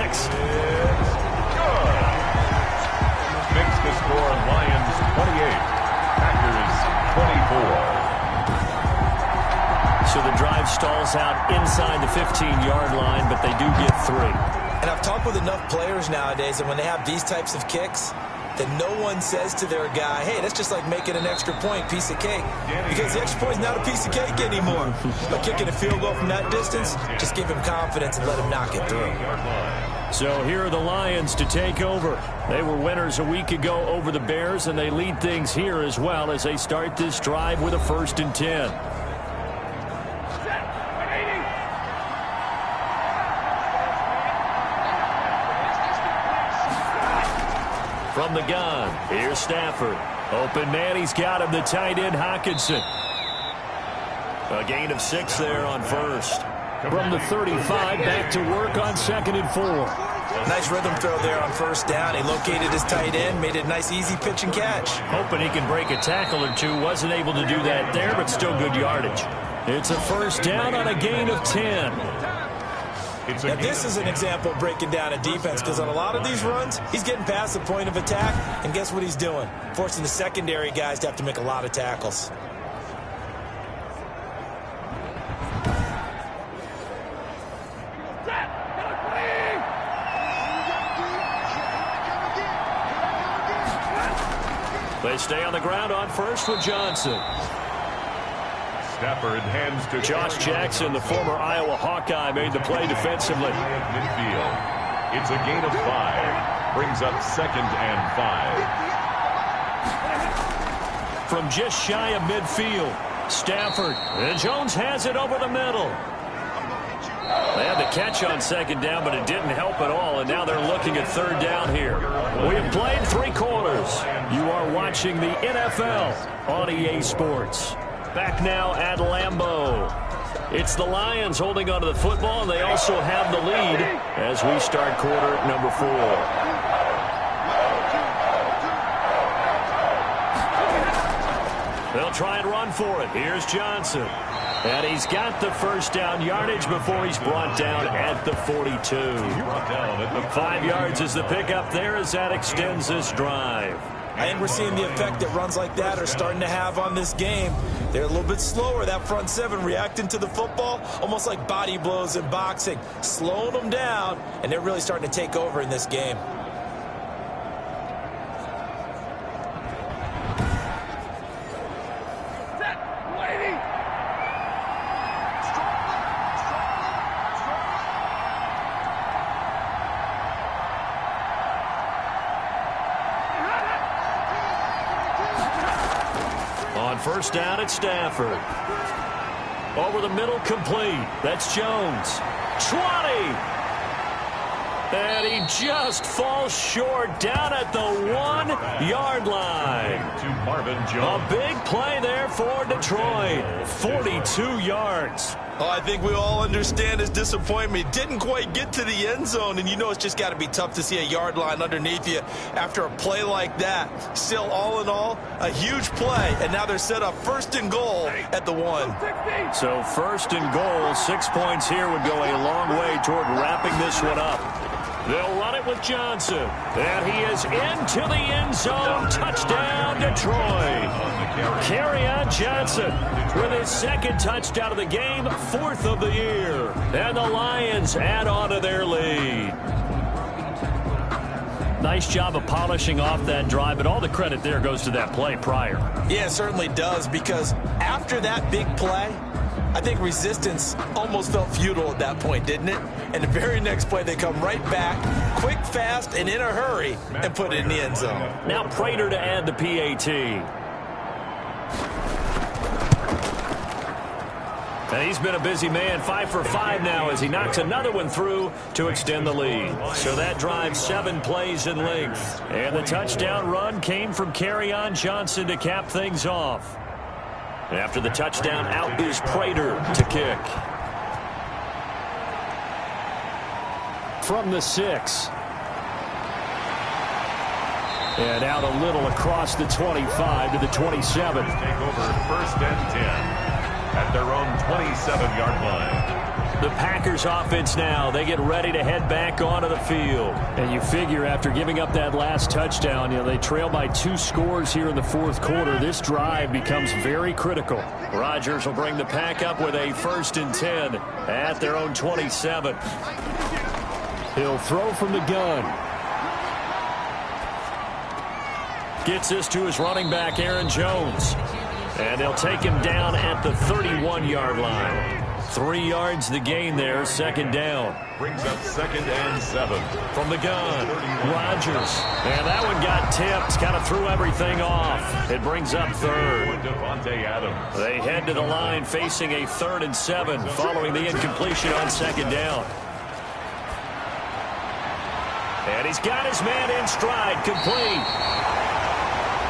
Makes the score Lions 28, Packers 24. So the drive stalls out inside the 15-yard line, but they do get 3. And I've talked with enough players nowadays, and when they have these types of kicks, that no one says to their guy, hey, that's just like making an extra point, piece of cake. Because the extra point is not a piece of cake anymore. By kicking a field goal from that distance, just give him confidence and let him knock it through. So here are the Lions to take over. They were winners a week ago over the Bears, and they lead things here as well as they start this drive with a 1st and 10. From the gun, here's Stafford. Open man, he's got him, the tight end, Hockenson. A gain of 6 there on 1st. From the 35, back to work on 2nd and 4. Nice rhythm throw there on 1st down. He located his tight end, made it a nice, easy pitch and catch. Hoping he can break a tackle or two. Wasn't able to do that there, but still good yardage. It's a 1st down on a gain of 10. Now, this is an example of breaking down a defense because on a lot of these runs, he's getting past the point of attack, and guess what he's doing? Forcing the secondary guys to have to make a lot of tackles. They stay on the ground on 1st with Johnson. Stafford hands to Josh Jackson, the former Iowa Hawkeye, made the play defensively. Midfield. It's a gain of 5. Brings up 2nd and 5. From just shy of midfield, Stafford. And Jones has it over the middle. They had the catch on 2nd down, but it didn't help at all, and now they're looking at 3rd down here. We've played 3 quarters. You are watching the NFL on EA Sports. Back now at Lambeau. It's the Lions holding onto the football, and they also have the lead as we start quarter number 4. They'll try and run for it. Here's Johnson. And he's got the 1st down yardage before he's brought down at the 42. 5 yards is the pickup there as that extends this drive. And we're seeing the effect that runs like that are starting to have on this game. They're a little bit slower, that front 7, reacting to the football, almost like body blows in boxing, slowing them down, and they're really starting to take over in this game. On 1st down at Stafford. Over the middle, complete. That's Jones. 20. And he just falls short down at the 1-yard line. To Marvin Jones. A big play there for Detroit. 42 yards. Oh, I think we all understand his disappointment. Didn't quite get to the end zone, and you know it's just got to be tough to see a yard line underneath you after a play like that. Still, all in all, a huge play, and now they're set up 1st and goal at the 1. So 1st and goal, 6 points here would go a long way toward wrapping this one up. They'll run it with Johnson. And he is into the end zone. Touchdown, Detroit. Kerryon Johnson with his second touchdown of the game, 4th of the year. And the Lions add on to their lead. Nice job of polishing off that drive, but all the credit there goes to that play prior. Yeah, it certainly does, because after that big play, I think resistance almost felt futile at that point, didn't it? And the very next play, they come right back, quick, fast, and in a hurry, and put it in the end zone. Now Prater to add the PAT. And he's been a busy man, 5 for 5 now as he knocks another one through to extend the lead. So that drive 7 plays in length. And the touchdown run came from Kerryon Johnson to cap things off. After the touchdown, out is Prater to kick. From the 6. And out a little across the 25 to the 27. Take over 1st and 10 at their own 27-yard line. The Packers offense now, they get ready to head back onto the field. And you figure after giving up that last touchdown, they trail by 2 scores here in the 4th quarter. This drive becomes very critical. Rodgers will bring the Pack up with a 1st and 10 at their own 27. He'll throw from the gun. Gets this to his running back, Aaron Jones. And they'll take him down at the 31-yard line. 3 yards the gain there, 2nd down. Brings up 2nd and 7. From the gun, Rodgers. And that one got tipped, kind of threw everything off. It brings up 3rd. They head to the line facing a 3rd and 7 following the incompletion on 2nd down. And he's got his man in stride, complete.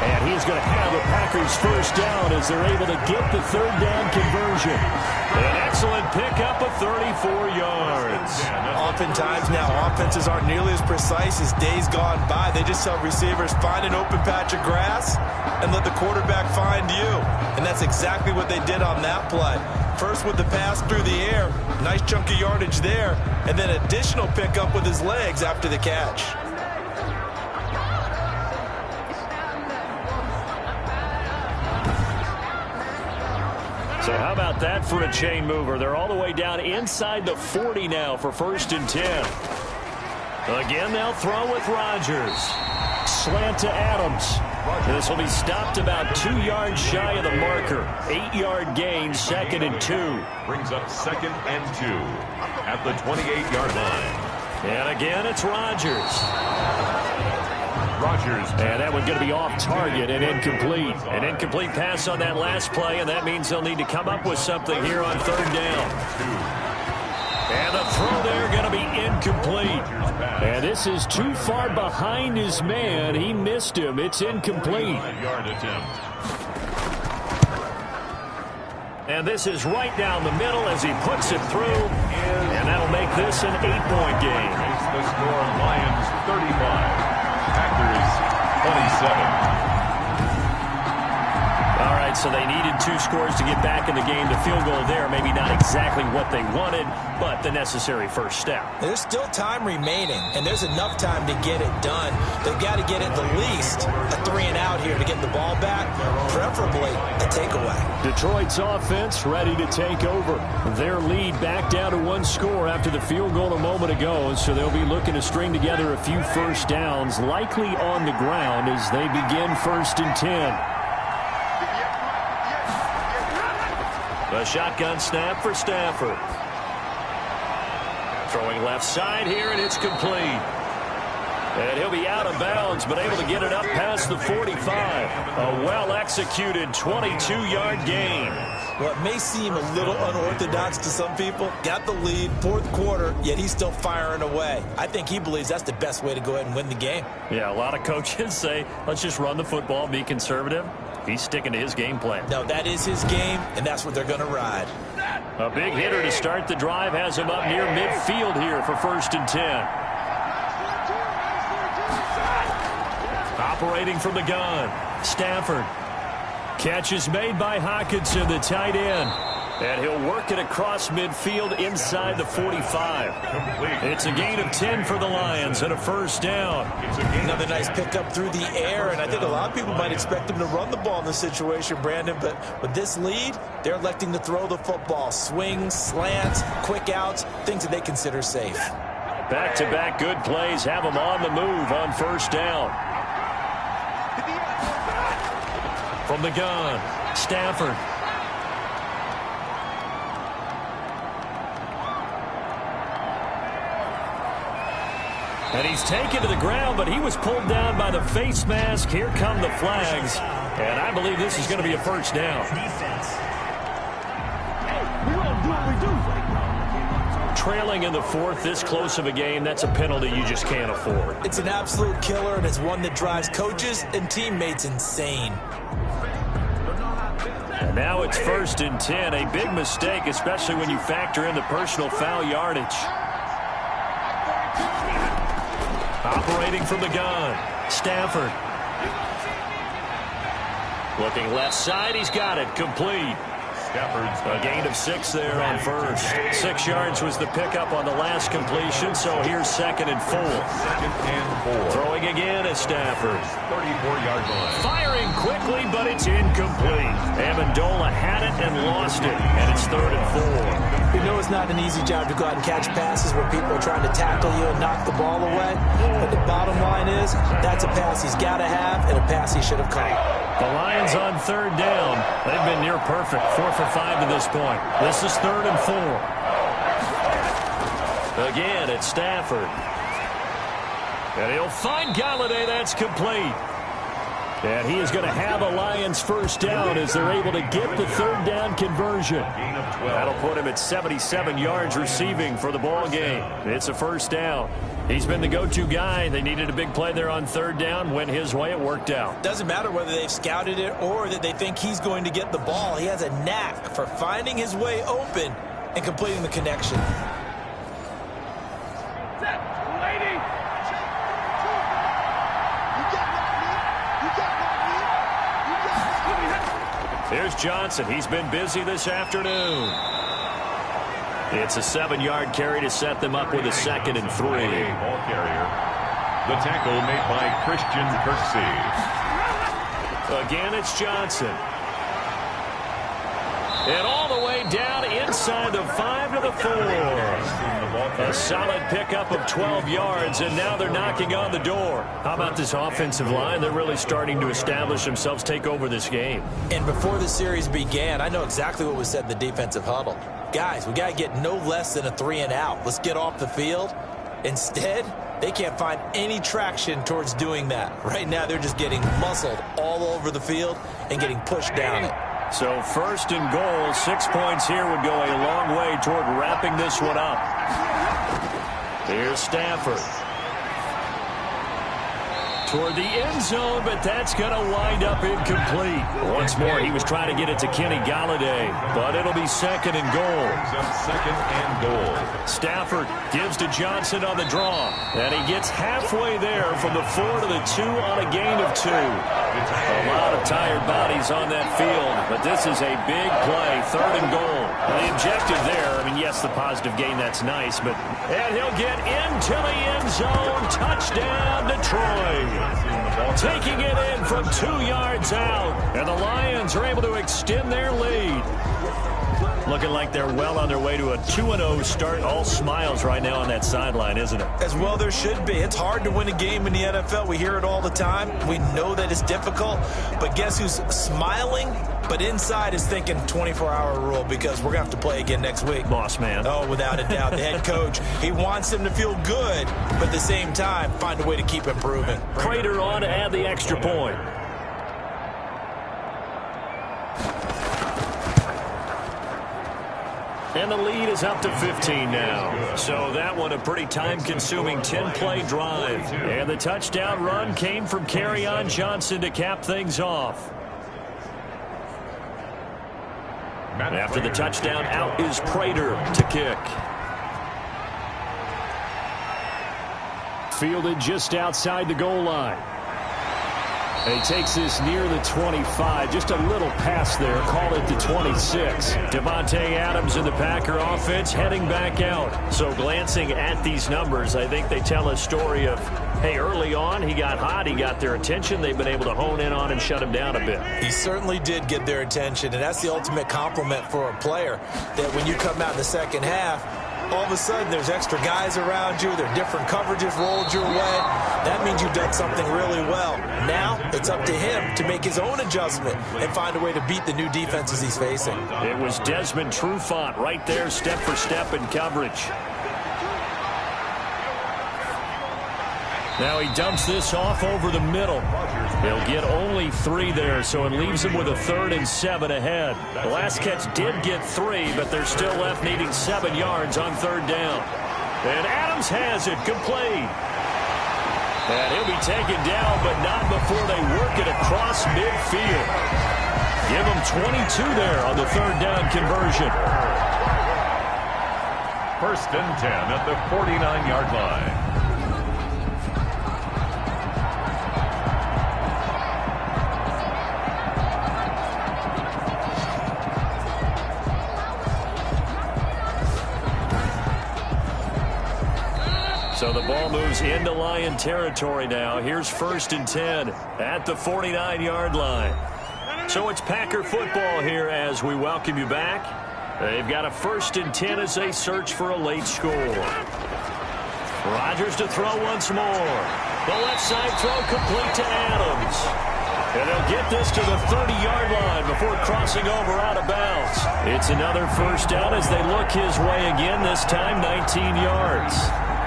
And he's going to have the Packers' 1st down as they're able to get the 3rd down conversion. An excellent pickup of 34 yards. Oftentimes now, offenses aren't nearly as precise as days gone by. They just tell receivers, find an open patch of grass and let the quarterback find you. And that's exactly what they did on that play. First with the pass through the air, nice chunk of yardage there, and then additional pickup with his legs after the catch. So how about that for a chain mover? They're all the way down inside the 40 now for 1st and 10. Again, they'll throw with Rodgers. Slant to Adams. This will be stopped about 2 yards shy of the marker. 8-yard gain, 2nd and 2. Brings up 2nd and 2 at the 28-yard line. And again, it's Rodgers. And that one's going to be off target and incomplete. An incomplete pass on that last play, and that means they'll need to come up with something here on 3rd down. And the throw there going to be incomplete. And this is too far behind his man. He missed him. It's incomplete. And this is right down the middle as he puts it through. And that'll make this an 8-point game. Makes the score Lions 35. Packers 27. All right, so they needed 2 scores to get back in the game. The field goal there, maybe not exactly what they wanted, but the necessary 1st step. There's still time remaining, and there's enough time to get it done. They've got to get at the least a 3-and-out here to get the ball back, preferably a takeaway. Detroit's offense ready to take over. Their lead back down to 1 score after the field goal a moment ago, so they'll be looking to string together a few 1st downs, likely on the ground as they begin 1st and 10. A shotgun snap for Stafford. Throwing left side here, and it's complete. And he'll be out of bounds, but able to get it up past the 45. A well-executed 22-yard gain. Well, it may seem a little unorthodox to some people. Got the lead, 4th quarter, yet he's still firing away. I think he believes that's the best way to go ahead and win the game. Yeah, a lot of coaches say, let's just run the football, be conservative. He's sticking to his game plan. No, that is his game, and that's what they're going to ride. A big hitter to start the drive has him up near midfield here for 1st and 10. Operating from the gun, Stafford. Catch is made by Hockenson, the tight end. And he'll work it across midfield inside the 45. It's a gain of 10 for the Lions and a first down. Another nice pickup through the air, and I think a lot of people might expect him to run the ball in this situation, Brandon, but with this lead, they're electing to throw the football. Swings, slants, quick outs, things that they consider safe. Back-to-back good plays have them on the move on first down. From the gun, Stafford. And he's taken to the ground, but he was pulled down by the face mask. Here come the flags. And I believe this is going to be a first down. Trailing in the fourth, this close of a game, that's a penalty you just can't afford. It's an absolute killer, and it's one that drives coaches and teammates insane. And now it's 1st and 10. A big mistake, especially when you factor in the personal foul yardage. Operating from the gun, Stafford. Looking left side, he's got it, complete. A gain of 6 there on first. 6 yards was the pickup on the last completion, so here's 2nd and 4. Throwing again is Stafford. 34-yard line. Firing quickly, but it's incomplete. Amendola had it and lost it, and it's 3rd and 4. We know it's not an easy job to go out and catch passes where people are trying to tackle you and knock the ball away, but the bottom line is that's a pass he's got to have and a pass he should have caught. The Lions on 3rd down. They've been near perfect. 4 for 5 to this point. This is 3rd and 4. Again, it's Stafford. And he'll find Galladay. That's complete. And he is going to have a Lions first down as they're able to get the 3rd down conversion. That'll put him at 77 yards receiving for the ball game. It's a first down. He's been the go-to guy. They needed a big play there on 3rd down. Went his way. It worked out. Doesn't matter whether they've scouted it or that they think he's going to get the ball. He has a knack for finding his way open and completing the connection. Here's Johnson. He's been busy this afternoon. It's a 7-yard carry to set them up with a 2nd and 3. Ball carrier. The tackle made by Christian Kirksey. Again, it's Johnson. And all the way down inside the 5 to the 4. A solid pickup of 12 yards, and now they're knocking on the door. How about this offensive line? They're really starting to establish themselves, take over this game. And before the series began, I know exactly what was said in the defensive huddle. Guys, we got to get no less than a 3 and out. Let's get off the field. Instead, they can't find any traction towards doing that. Right now, they're just getting muscled all over the field and getting pushed down it. So 1st and goal, 6 points here would go a long way toward wrapping this one up. Here's Stafford. Toward the end zone, but that's going to wind up incomplete. Once more, he was trying to get it to Kenny Galladay, but it'll be 2nd and goal. 2nd and goal. Stafford gives to Johnson on the draw, and he gets halfway there from the 4 to the 2 on a gain of 2. A lot of tired bodies on that field, but this is a big play, 3rd and goal. The objective there, I mean, yes, the positive gain, that's nice, but and he'll get into the end zone. Touchdown, Detroit. Taking it in from 2 yards out, and the Lions are able to extend their lead. Looking like they're well on their way to a 2-0 start. All smiles right now on that sideline, isn't it? As well there should be. It's hard to win a game in the NFL. We hear it all the time. We know that it's difficult. But guess who's smiling, but inside is thinking 24-hour rule because we're going to have to play again next week. Boss man. Oh, without a doubt. The head coach, he wants them to feel good, but at the same time, find a way to keep improving. Prater on to add the extra point. And the lead is up to 15 now. So that one a pretty time-consuming 10-play drive. And the touchdown run came from Kerryon Johnson to cap things off. After the touchdown, out is Prater to kick. Fielded just outside the goal line. And he takes this near the 25. Just a little pass there. Call it the 26. Devontae Adams and the Packer offense heading back out. So glancing at these numbers, I think they tell a story of, hey, early on, he got hot. He got their attention. They've been able to hone in on and shut him down a bit. He certainly did get their attention, and that's the ultimate compliment for a player, that when you come out in the second half, all of a sudden there's extra guys around you. There are different coverages rolled your way. That means you've done something really well. Now it's up to him to make his own adjustment and find a way to beat the new defenses he's facing. It was Desmond Trufant right there, step for step in coverage. Now he dumps this off over the middle. He'll get only 3 there, so it leaves him with a 3rd and 7 ahead. The last catch did get 3, but they're still left needing 7 yards on 3rd down. And Adams has it complete. And he'll be taken down, but not before they work it across midfield. Give him 22 there on the 3rd down conversion. 1st and 10 at the 49-yard line. So the ball moves into Lion territory now. Here's 1st and 10 at the 49-yard line. So it's Packer football here as we welcome you back. They've got a 1st and 10 as they search for a late score. Rodgers to throw once more. The left side throw complete to Adams. And they'll get this to the 30-yard line before crossing over out of bounds. It's another 1st down as they look his way again, this time 19 yards.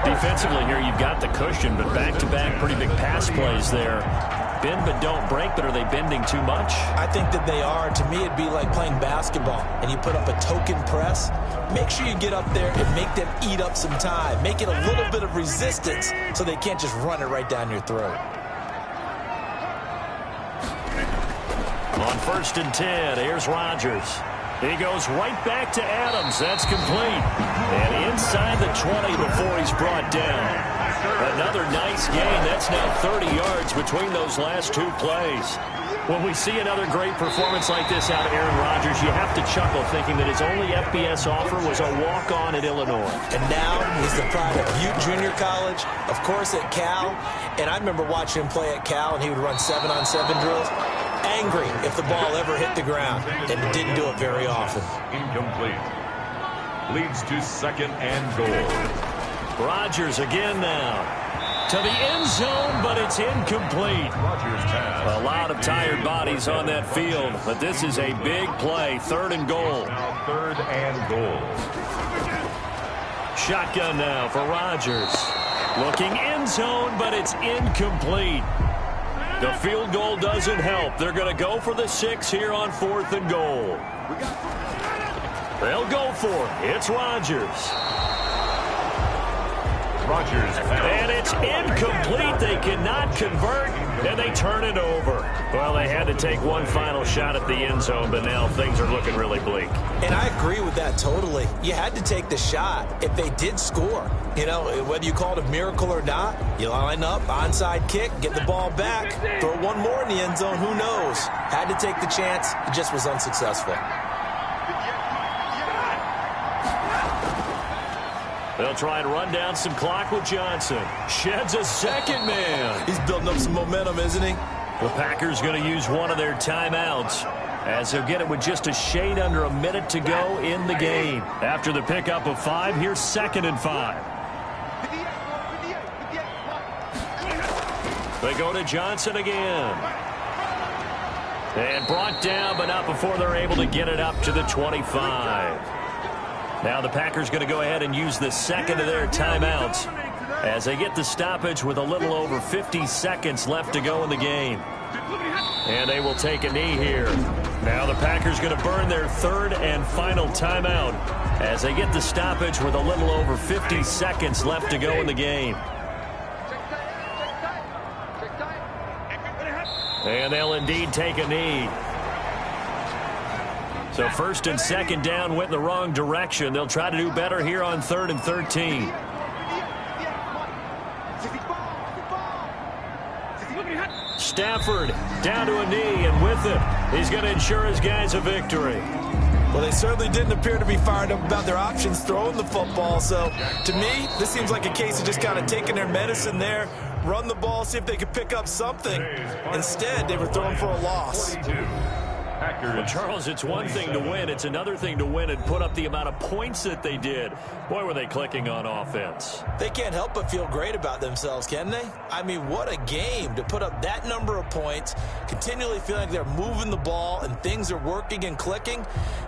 Defensively here, you've got the cushion, but back-to-back pretty big pass plays there. Bend but don't break, but are they bending too much? I think that they are. To me, it'd be like playing basketball, and you put up a token press. Make sure you get up there and make them eat up some time. Make it a little bit of resistance so they can't just run it right down your throat. On 1st and 10, here's Rodgers. He goes right back to Adams. That's complete. And inside the 20 before he's brought down. Another nice gain. That's now 30 yards between those last 2 plays. When we see another great performance like this out of Aaron Rodgers, you have to chuckle thinking that his only FBS offer was a walk-on at Illinois. And now he's the pride of Butte Junior College, of course at Cal. And I remember watching him play at Cal, and he would run 7-on-7 drills. Angry if the ball ever hit the ground, and it didn't do it very often. Incomplete. Leads to 2nd and goal. Rodgers again now. To the end zone, but it's incomplete. Rodgers pass. A lot of tired bodies on that field, but this is a big play. 3rd and goal. Now 3rd and goal. Shotgun now for Rodgers. Looking end zone, but it's incomplete. The field goal doesn't help. They're going to go for the 6 here on 4th and goal. They'll go for it. It's Rodgers. And it's incomplete. They cannot convert, and they turn it over. Well, they had to take one final shot at the end zone, but now things are looking really bleak. And I agree with that totally. You had to take the shot if they did score. You know, whether you call it a miracle or not, you line up, onside kick, get the ball back, throw one more in the end zone, who knows? Had to take the chance. It just was unsuccessful. They'll try and run down some clock with Johnson. Sheds a 2nd man. He's building up some momentum, isn't he? The Packers going to use one of their timeouts as they'll get it with just a shade under a minute to go in the game. After the pickup of 5, here's 2nd and 5. They go to Johnson again. And brought down, but not before they're able to get it up to the 25. Now the Packers going to go ahead and use the 2nd of their timeouts as they get the stoppage with a little over 50 seconds left to go in the game. And they will take a knee here. Now the Packers going to burn their 3rd and final timeout as they get the stoppage with a little over 50 seconds left to go in the game. And they'll indeed take a knee. So 1st and 2nd down went in the wrong direction. They'll try to do better here on 3rd and 13. Stafford down to a knee, and with it, he's going to ensure his guys a victory. Well, they certainly didn't appear to be fired up about their options throwing the football. So, to me, this seems like a case of just kind of taking their medicine there, run the ball, see if they could pick up something. Instead, they were throwing for a loss. Well, Charles, it's one thing to win. It's another thing to win and put up the amount of points that they did. Boy, were they clicking on offense. They can't help but feel great about themselves, can they? I mean, what a game to put up that number of points, continually feeling like they're moving the ball and things are working and clicking.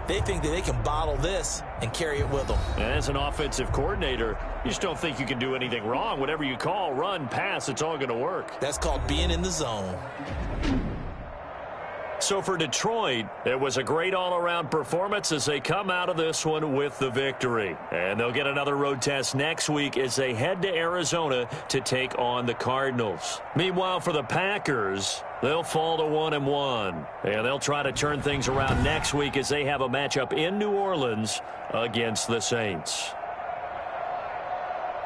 They think that they can bottle this and carry it with them. And as an offensive coordinator, you just don't think you can do anything wrong. Whatever you call, run, pass, it's all going to work. That's called being in the zone. So for Detroit, it was a great all-around performance as they come out of this one with the victory. And they'll get another road test next week as they head to Arizona to take on the Cardinals. Meanwhile, for the Packers, they'll fall to 1-1. And they'll try to turn things around next week as they have a matchup in New Orleans against the Saints.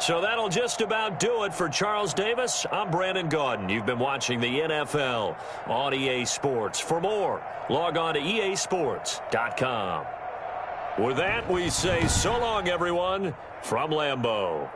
So that'll just about do it for Charles Davis. I'm Brandon Gaudin. You've been watching the NFL on EA Sports. For more, log on to easports.com. With that, we say so long, everyone, from Lambeau.